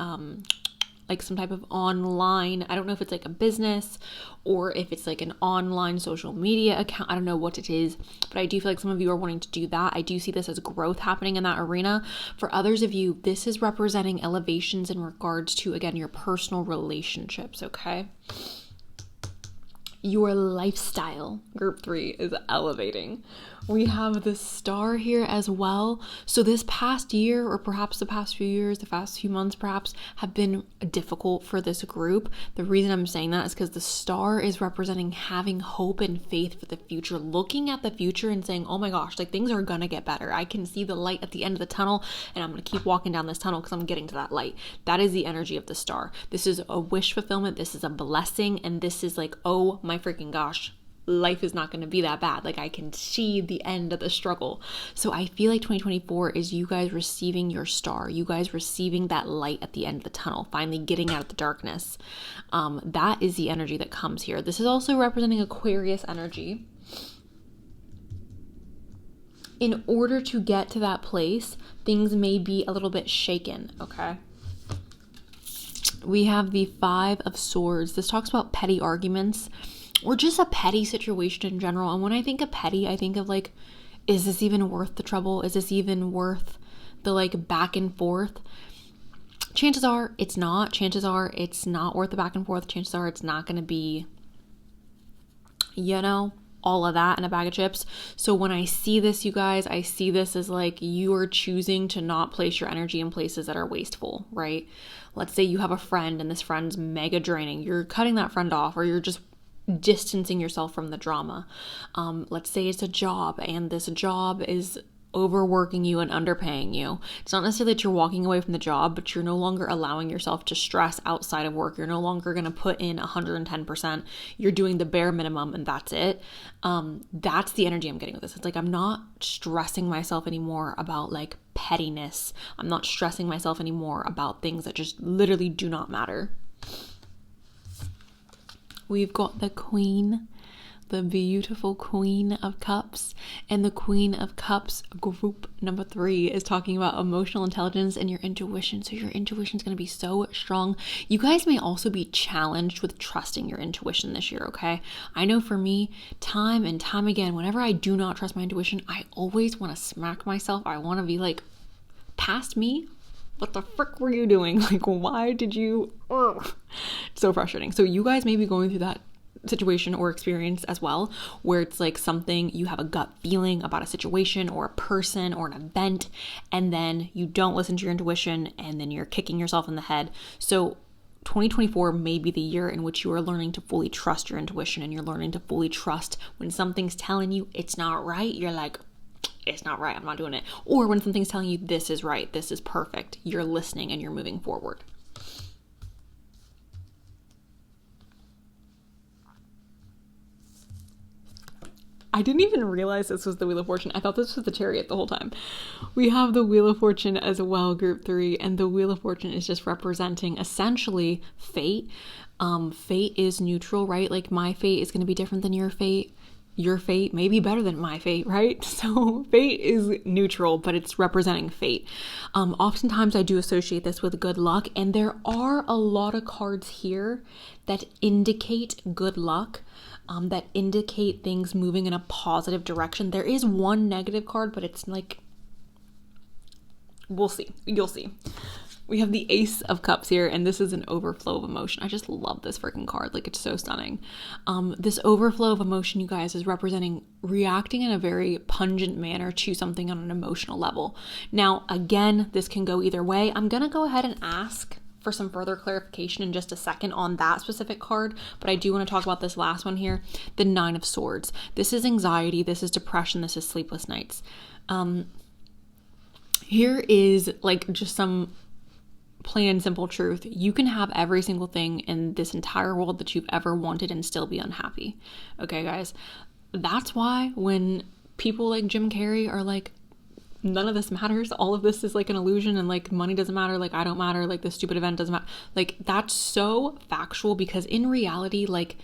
some type of online, I don't know if it's a business or if it's an online social media account. I don't know what it is, but I do feel like some of you are wanting to do that. I do see this as growth happening in that arena. For others of you, this is representing elevations in regards to, again, your personal relationships, okay? Your lifestyle, group 3, is elevating. We have the Star here as well. So this past year, or perhaps the past few years, the past few months perhaps, have been difficult for this group. The reason I'm saying that is because the Star is representing having hope and faith for the future, looking at the future and saying, oh my gosh, things are gonna get better. I can see the light at the end of the tunnel and I'm gonna keep walking down this tunnel because I'm getting to that light. That is the energy of the Star. This is a wish fulfillment. This is a blessing. And this is oh my freaking gosh, life is not going to be that bad. I can see the end of the struggle. So I feel like 2024 is you guys receiving your star, you guys receiving that light at the end of the tunnel, finally getting out of the darkness. That is the energy that comes here. This is also representing Aquarius energy. In order to get to that place, things may be a little bit shaken, okay? We have the 5 of Swords. This talks about petty arguments or just a petty situation in general. And when I think of petty, I think of is this even worth the trouble? Is this even worth the back and forth? Chances are it's not. Chances are it's not worth the back and forth. Chances are it's not going to be, all of that in a bag of chips. So when I see this, you guys, I see this as like you are choosing to not place your energy in places that are wasteful, right? Let's say you have a friend and this friend's mega draining. You're cutting that friend off, or you're just distancing yourself from the drama. Let's say it's a job and this job is overworking you and underpaying you. It's not necessarily that you're walking away from the job, but you're no longer allowing yourself to stress outside of work. You're no longer going to put in 110%. You're doing the bare minimum and that's it. That's the energy I'm getting with this. It's like I'm not stressing myself anymore about like pettiness. I'm not stressing myself anymore about things that just literally do not matter. We've got the Queen, the beautiful Queen of Cups, and the Queen of Cups group number 3 is talking about emotional intelligence and your intuition. So your intuition is going to be so strong. You guys may also be challenged with trusting your intuition this year, okay? I know for me, time and time again, whenever I do not trust my intuition, I always want to smack myself. I want to be like, past me? What the frick were you doing? Like, why did you? Ugh. So frustrating. So you guys may be going through that situation or experience as well, where it's like something, you have a gut feeling about a situation or a person or an event, and then you don't listen to your intuition and then you're kicking yourself in the head. So 2024 may be the year in which you are learning to fully trust your intuition, and you're learning to fully trust when something's telling you it's not right, you're like, it's not right, I'm not doing it. Or when something's telling you this is right, this is perfect, you're listening and you're moving forward. I didn't even realize this was the Wheel of Fortune. I thought this was the Chariot the whole time. We have the Wheel of Fortune as well, group 3, and the Wheel of Fortune is just representing essentially fate. Fate is neutral, right? Like my fate is going to be different than your fate. Your fate may be better than my fate, right? So fate is neutral, but it's representing fate. Oftentimes I do associate this with good luck, and there are a lot of cards here that indicate good luck, that indicate things moving in a positive direction. There is one negative card, but it's like, we'll see. You'll see. We have the Ace of Cups here, and this is an overflow of emotion. I just love this freaking card. Like, it's so stunning. This overflow of emotion, you guys, is representing reacting in a very pungent manner to something on an emotional level. Now, again, this can go either way. I'm going to go ahead and ask for some further clarification in just a second on that specific card, but I do want to talk about this last one here, the Nine of Swords. This is anxiety, this is depression, this is sleepless nights. Here is like just some plain and simple truth. You can have every single thing in this entire world that you've ever wanted and still be unhappy. Okay, guys? That's why when people like Jim Carrey are like, none of this matters, all of this is like an illusion, and like money doesn't matter, like I don't matter, like this stupid event doesn't matter, like that's so factual, because in reality, like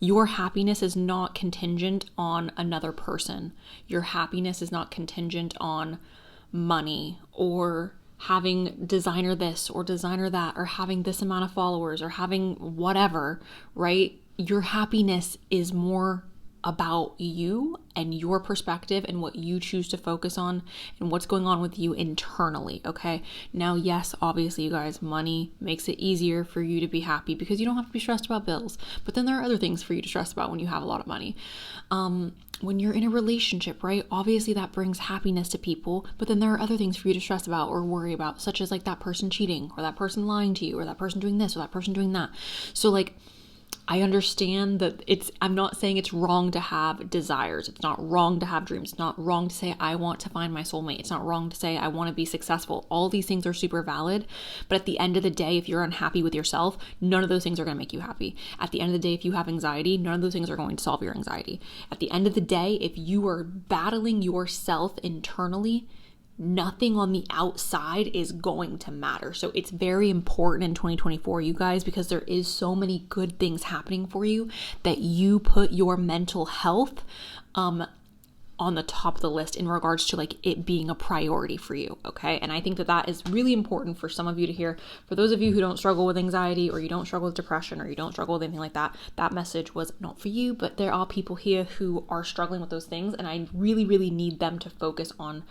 your happiness is not contingent on another person. Your happiness is not contingent on money or having designer this or designer that or having this amount of followers or having whatever, right? Your happiness is more about you and your perspective and what you choose to focus on and what's going on with you internally, okay? Now, yes, obviously, you guys, money makes it easier for you to be happy because you don't have to be stressed about bills. But then there are other things for you to stress about when you have a lot of money. When you're in a relationship, right? Obviously, that brings happiness to people, but then there are other things for you to stress about or worry about, such as like that person cheating or that person lying to you or that person doing this or that person doing that. So like, I understand that I'm not saying it's wrong to have desires. It's not wrong to have dreams. It's not wrong to say, I want to find my soulmate. It's not wrong to say, I want to be successful. All these things are super valid. But at the end of the day, if you're unhappy with yourself, none of those things are going to make you happy. At the end of the day, if you have anxiety, none of those things are going to solve your anxiety. At the end of the day, if you are battling yourself internally, nothing on the outside is going to matter. So it's very important in 2024, you guys, because there is so many good things happening for you, that you put your mental health on the top of the list in regards to like it being a priority for you. Okay. And I think that is really important for some of you to hear. For those of you who don't struggle with anxiety, or you don't struggle with depression, or you don't struggle with anything like that, that message was not for you. But there are people here who are struggling with those things, and I really, really need them to focus on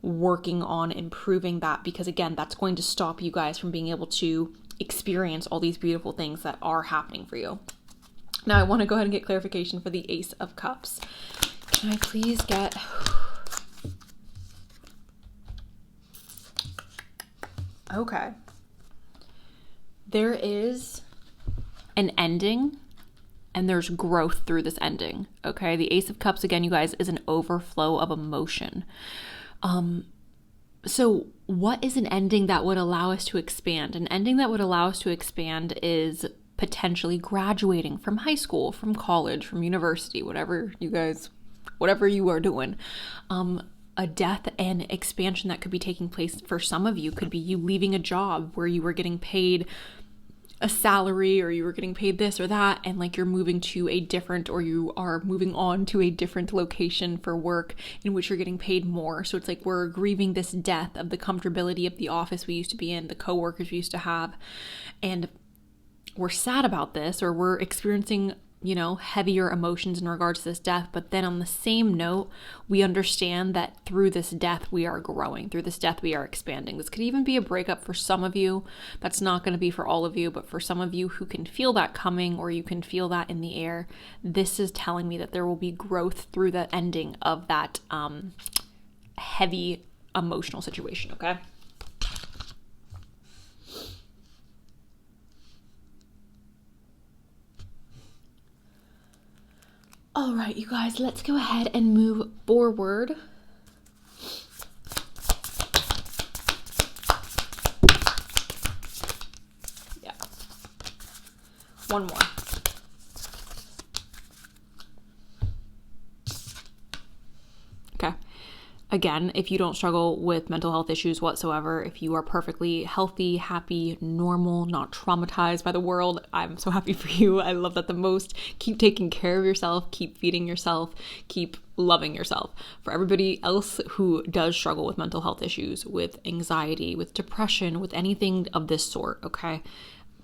working on improving that, because again, that's going to stop you guys from being able to experience all these beautiful things that are happening for you. Now I want to go ahead and get clarification for the Ace of Cups. Can I please get... Okay. There is an ending and there's growth through this ending. Okay. The Ace of Cups, again, you guys, is an overflow of emotion. So what is an ending that would allow us to expand? An ending that would allow us to expand is potentially graduating from high school, from college, from university, whatever you are doing. A death and expansion that could be taking place for some of you could be you leaving a job where you were getting paid a salary or you were getting paid this or that, and like you're moving to a different, or you are moving on to a different location for work in which you're getting paid more. So it's like we're grieving this death of the comfortability of the office we used to be in, the coworkers we used to have, and we're sad about this, or we're experiencing, heavier emotions in regards to this death. But then on the same note, we understand that through this death, we are growing. Through this death, we are expanding. This could even be a breakup for some of you. That's not going to be for all of you, but for some of you who can feel that coming, or you can feel that in the air, this is telling me that there will be growth through the ending of that heavy emotional situation, okay? All right, you guys, let's go ahead and move forward. Yeah. One more. Okay. Again, if you don't struggle with mental health issues whatsoever, if you are perfectly healthy, happy, normal, not traumatized by the world, I'm so happy for you. I love that the most. Keep taking care of yourself, keep feeding yourself, keep loving yourself. For everybody else who does struggle with mental health issues, with anxiety, with depression, with anything of this sort, okay?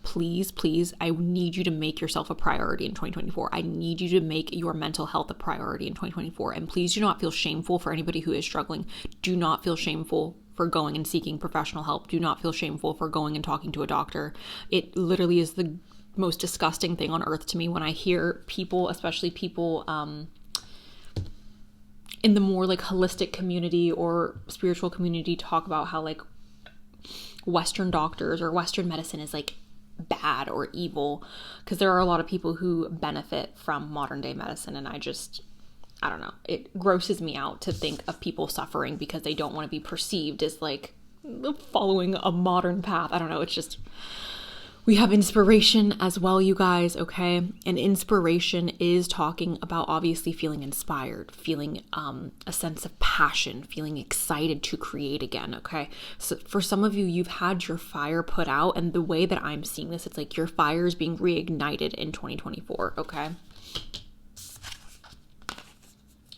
Please, I need you to make yourself a priority in 2024. I need you to make your mental health a priority in 2024. And please do not feel shameful for anybody who is struggling. Do not feel shameful for going and seeking professional help. Do not feel shameful for going and talking to a doctor. It literally is the most disgusting thing on earth to me when I hear people, especially people in the more like holistic community or spiritual community, talk about how like Western doctors or Western medicine is like bad or evil, because there are a lot of people who benefit from modern day medicine, and I don't know, it grosses me out to think of people suffering because they don't want to be perceived as like following a modern path. I don't know, it's just, we have inspiration as well, you guys, okay? And inspiration is talking about obviously feeling inspired, feeling a sense of passion, feeling excited to create again, okay? So for some of you, you've had your fire put out, and the way that I'm seeing this, it's like your fire is being reignited in 2024, okay?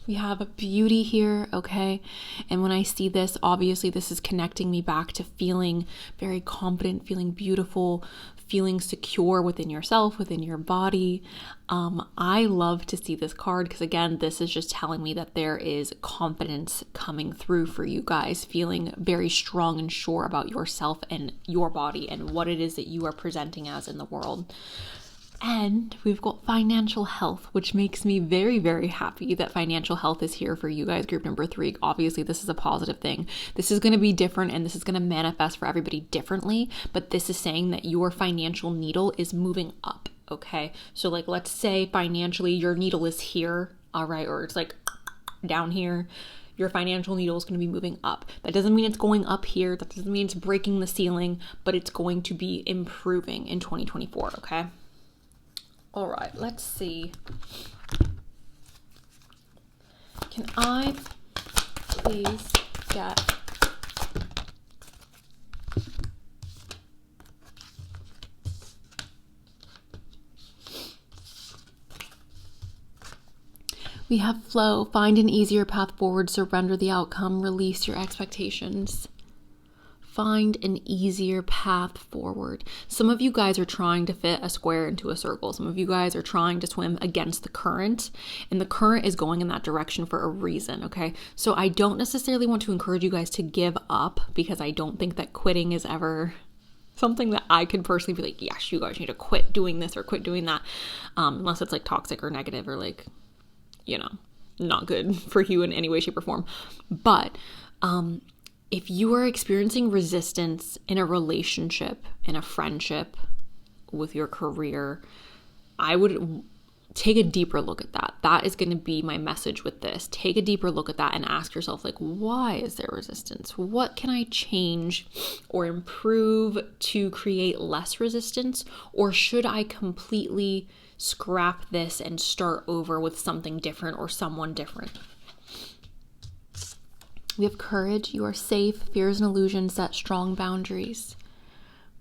We have a beauty here, okay? And when I see this, obviously this is connecting me back to feeling very confident, feeling beautiful, feeling secure within yourself, within your body. I love to see this card because, again, this is just telling me that there is confidence coming through for you guys, feeling very strong and sure about yourself and your body and what it is that you are presenting as in the world. And we've got financial health, which makes me very, very happy that financial health is here for you guys, group number 3. Obviously, this is a positive thing. This is going to be different and this is going to manifest for everybody differently, but this is saying that your financial needle is moving up, okay? So like, let's say financially your needle is here, all right, or it's like down here. Your financial needle is going to be moving up. That doesn't mean it's going up here. That doesn't mean it's breaking the ceiling, but it's going to be improving in 2024, okay? All right, let's see. Can I please get we have flow, find an easier path forward, surrender the outcome, release your expectations. Find an easier path forward. Some of you guys are trying to fit a square into a circle. Some of you guys are trying to swim against the current, and the current is going in that direction for a reason, okay? So I don't necessarily want to encourage you guys to give up, because I don't think that quitting is ever something that I could personally be like, yes, you guys need to quit doing this or quit doing that. Unless it's like toxic or negative or like, you know, not good for you in any way, shape, or form. But if you are experiencing resistance in a relationship, in a friendship, with your career, I would take a deeper look at that. That is going to be my message with this. Take a deeper look at that and ask yourself, like, why is there resistance? What can I change or improve to create less resistance? Or should I completely scrap this and start over with something different or someone different? We have courage. You are safe. Fear is an illusion. Set strong boundaries.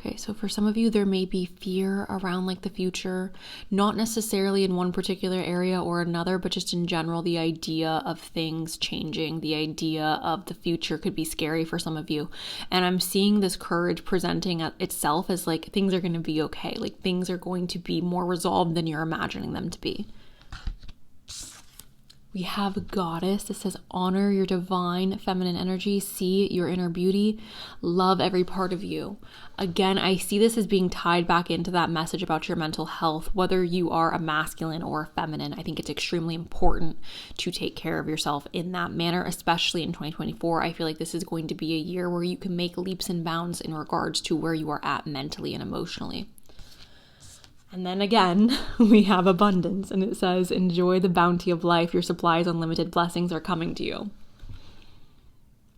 Okay, so for some of you, there may be fear around like the future, not necessarily in one particular area or another, but just in general, the idea of things changing, the idea of the future could be scary for some of you. And I'm seeing this courage presenting itself as like things are going to be okay, like things are going to be more resolved than you're imagining them to be. We have Goddess. It says, honor your divine feminine energy, see your inner beauty, love every part of you. Again, I see this as being tied back into that message about your mental health, whether you are a masculine or a feminine. I think it's extremely important to take care of yourself in that manner, especially in 2024. I feel like this is going to be a year where you can make leaps and bounds in regards to where you are at mentally and emotionally. And then again, we have abundance, and it says, enjoy the bounty of life. Your supplies, unlimited blessings are coming to you.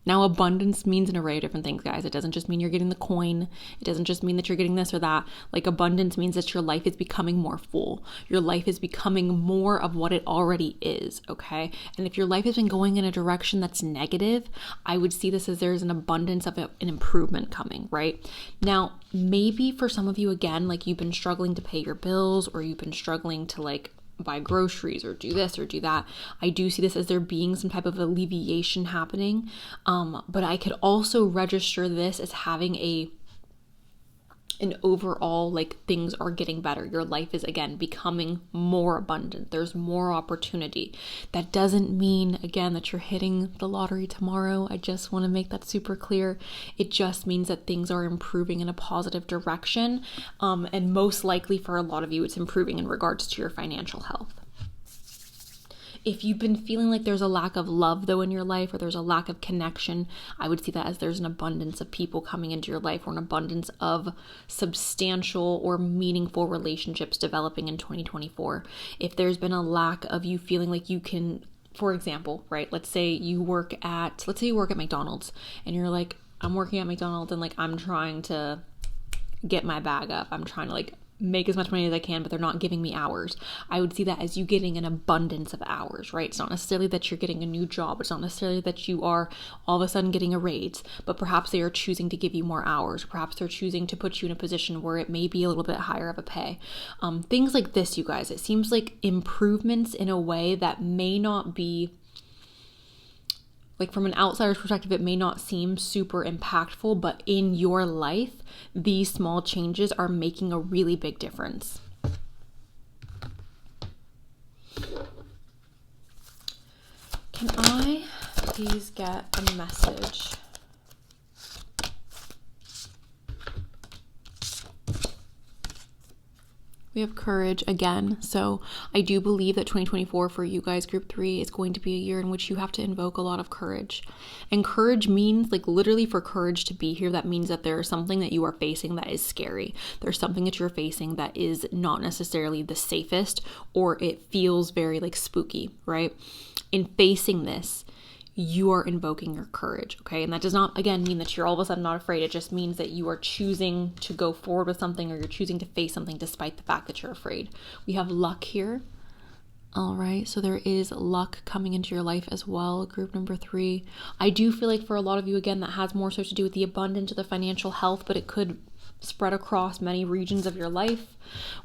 Now, abundance means an array of different things, guys. It doesn't just mean you're getting the coin. It doesn't just mean that you're getting this or that. Like, abundance means that your life is becoming more full. Your life is becoming more of what it already is, okay? And if your life has been going in a direction that's negative, I would see this as there's an abundance of an improvement coming, right? Now, maybe for some of you, again, like you've been struggling to pay your bills, or you've been struggling to like buy groceries or do this or do that. I do see this as there being some type of alleviation happening. But I could also register this as having an overall, like, things are getting better. Your life is, again, becoming more abundant. There's more opportunity. That doesn't mean, again, that you're hitting the lottery tomorrow. I just want to make that super clear. It just means that things are improving in a positive direction. And most likely for a lot of you, it's improving in regards to your financial health. If you've been feeling like there's a lack of love though in your life, or there's a lack of connection, I would see that as there's an abundance of people coming into your life, or an abundance of substantial or meaningful relationships developing in 2024. If there's been a lack of you feeling like you can, for example, right? Let's say you work at McDonald's, and you're like, I'm working at McDonald's and like I'm trying to get my bag up. I'm trying to like make as much money as I can, but they're not giving me hours. I would see that as you getting an abundance of hours, right? It's not necessarily that you're getting a new job. It's not necessarily that you are all of a sudden getting a raise, but perhaps they are choosing to give you more hours. Perhaps they're choosing to put you in a position where it may be a little bit higher of a pay. Things like this, you guys, it seems like improvements in a way that may not be, like, from an outsider's perspective, it may not seem super impactful, but in your life, these small changes are making a really big difference. Can I please get a message? We have courage again. So I do believe that 2024 for you guys, group 3, is going to be a year in which you have to invoke a lot of courage. And courage means, like, literally, for courage to be here, that means that there's something that you are facing that is scary. There's something that you're facing that is not necessarily the safest, or it feels very like spooky, right? In facing this, you are invoking your courage, okay? And that does not, again, mean that you're all of a sudden not afraid. It just means that you are choosing to go forward with something, or you're choosing to face something despite the fact that you're afraid. We have luck here. All right, so there is luck coming into your life as well, group number 3. I do feel like for a lot of you, again, that has more so to do with the abundance of the financial health, but it could spread across many regions of your life.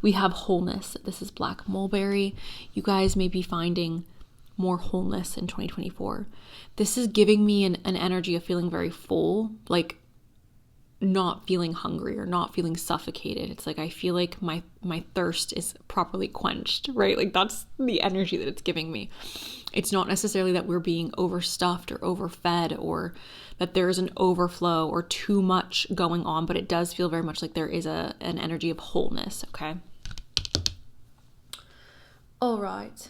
We have wholeness. This is black mulberry. You guys may be finding more wholeness in 2024. This is giving me an energy of feeling very full. Like, not feeling hungry or not feeling suffocated. It's like I feel like my thirst is properly quenched, right? Like that's the energy that it's giving me. It's not necessarily that we're being overstuffed or overfed or that there's an overflow or too much going on, but it does feel very much like there is an energy of wholeness, okay? All right.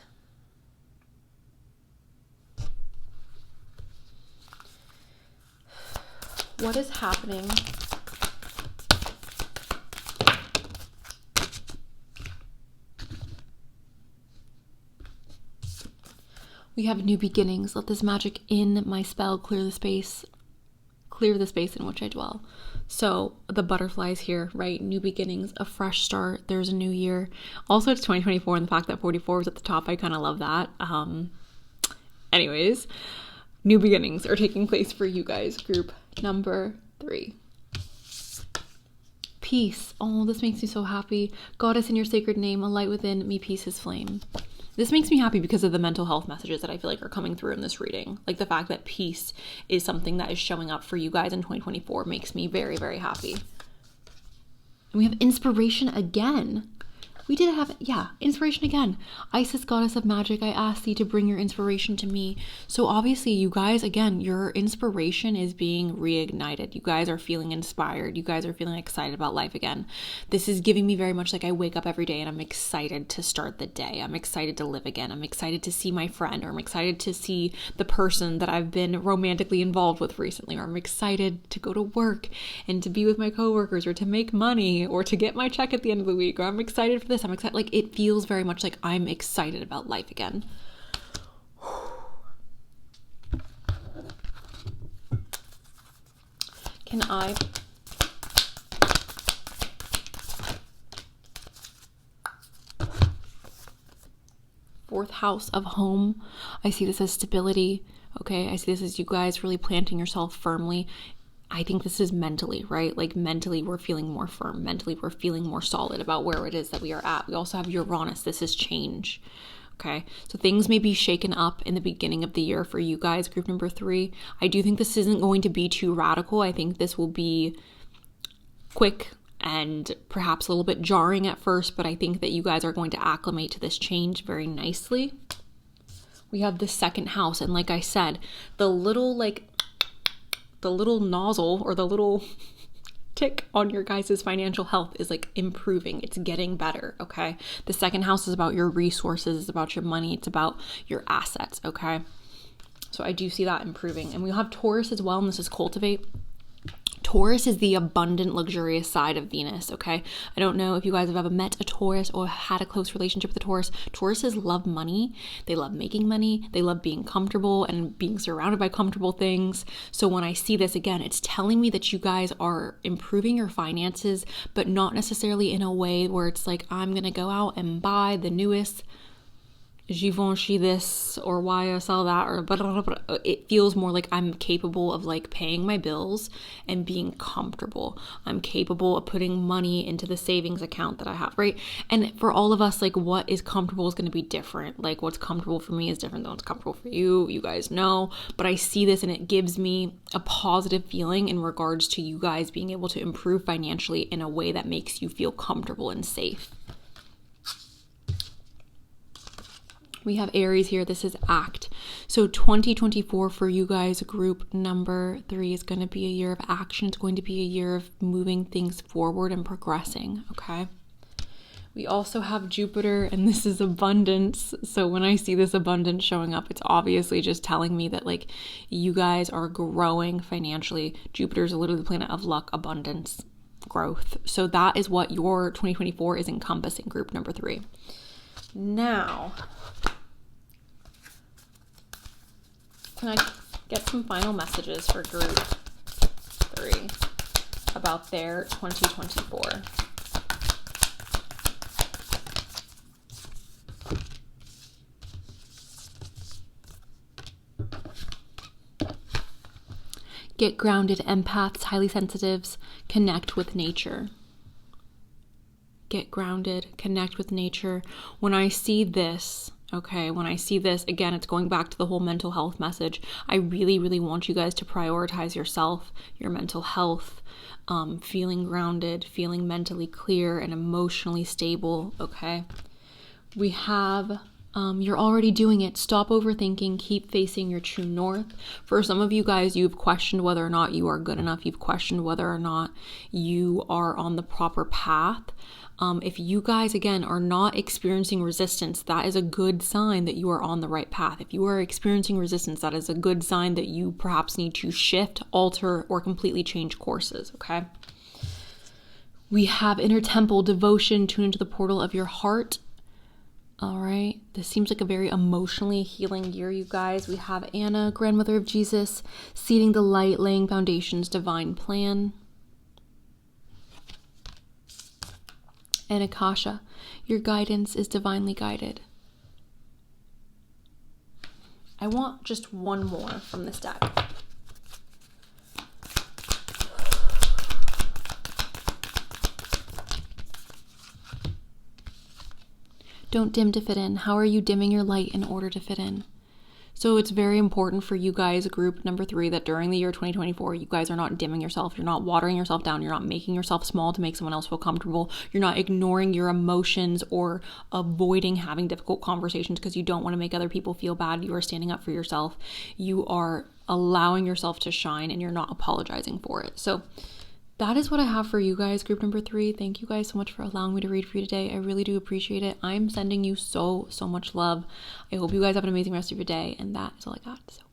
What is happening? We have new beginnings. Let this magic in my spell clear the space in which I dwell. So the butterflies here, right? New beginnings, a fresh start. There's a new year. Also, it's 2024, and the fact that 44 was at the top, I kind of love that. Anyways, new beginnings are taking place for you guys. Group number 3. Peace. Oh, this makes me so happy. Goddess, in your sacred name, a light within me, peace is flame. This makes me happy because of the mental health messages that I feel like are coming through in this reading. Like the fact that peace is something that is showing up for you guys in 2024 makes me very, very happy. And we have inspiration again. We did have, inspiration again. Isis, goddess of magic, I ask thee to bring your inspiration to me. So obviously, you guys, again, your inspiration is being reignited. You guys are feeling inspired. You guys are feeling excited about life again. This is giving me very much like I wake up every day and I'm excited to start the day. I'm excited to live again. I'm excited to see my friend, or I'm excited to see the person that I've been romantically involved with recently, or I'm excited to go to work and to be with my coworkers, or to make money, or to get my check at the end of the week, or I'm excited for this. I'm excited. Like it feels very much like I'm excited about life again. Can I fourth house of home? I see this as stability. Okay, I see this as you guys really planting yourself firmly. I think this is mentally, right? Like mentally, we're feeling more firm. Mentally, we're feeling more solid about where it is that we are at. We also have Uranus. This is change. Okay. So things may be shaken up in the beginning of the year for you guys, group number 3. I do think this isn't going to be too radical. I think this will be quick and perhaps a little bit jarring at first, but I think that you guys are going to acclimate to this change very nicely. We have the second house. And like I said, the little nozzle or the little tick on your guys' financial health is like improving. It's getting better, okay? The second house is about your resources. It's about your money. It's about your assets, okay? So I do see that improving. And we have Taurus as well, and this is cultivate. Taurus is the abundant, luxurious side of Venus, okay? I don't know if you guys have ever met a Taurus or had a close relationship with a Taurus. Tauruses love money. They love making money. They love being comfortable and being surrounded by comfortable things. So when I see this again, it's telling me that you guys are improving your finances, but not necessarily in a way where it's like, I'm going to go out and buy the newest Givenchy this or YSL that, or blah, blah, blah, blah. It feels more like I'm capable of like paying my bills and being comfortable. I'm capable of putting money into the savings account that I have, right? And for all of us, like what is comfortable is going to be different. Like what's comfortable for me is different than what's comfortable for you. You guys know, but I see this and it gives me a positive feeling in regards to you guys being able to improve financially in a way that makes you feel comfortable and safe. We have Aries here. This is act. So 2024 for you guys, group number 3 is going to be a year of action. It's going to be a year of moving things forward and progressing. Okay. We also have Jupiter, and this is abundance. So when I see this abundance showing up, it's obviously just telling me that like you guys are growing financially. Jupiter is literally the planet of luck, abundance, growth. So that is what your 2024 is encompassing, group number 3. Now, can I get some final messages for group 3 about their 2024? Get grounded, empaths, highly sensitives, connect with nature. Get grounded, connect with nature. When I see this, Okay, when I see this, again, it's going back to the whole mental health message. I really, really want you guys to prioritize yourself, your mental health, feeling grounded, feeling mentally clear and emotionally stable, okay? We have, you're already doing it. Stop overthinking, keep facing your true north. For some of you guys, you've questioned whether or not you are good enough. You've questioned whether or not you are on the proper path. If you guys, again, are not experiencing resistance, that is a good sign that you are on the right path. If you are experiencing resistance, that is a good sign that you perhaps need to shift, alter, or completely change courses, okay? We have inner temple, devotion, tune into the portal of your heart. All right, this seems like a very emotionally healing year, you guys. We have Anna, grandmother of Jesus, seeding the light, laying foundations, divine plan. And Akasha, your guidance is divinely guided. I want just one more from this deck. Don't dim to fit in. How are you dimming your light in order to fit in? So it's very important for you guys, group number 3, that during the year 2024, you guys are not dimming yourself. You're not watering yourself down. You're not making yourself small to make someone else feel comfortable. You're not ignoring your emotions or avoiding having difficult conversations because you don't want to make other people feel bad. You are standing up for yourself. You are allowing yourself to shine and you're not apologizing for it. So that is what I have for you guys, group number 3. Thank you guys so much for allowing me to read for you today. I really do appreciate it. I'm sending you so much love. I hope you guys have an amazing rest of your day, and that is all I got. So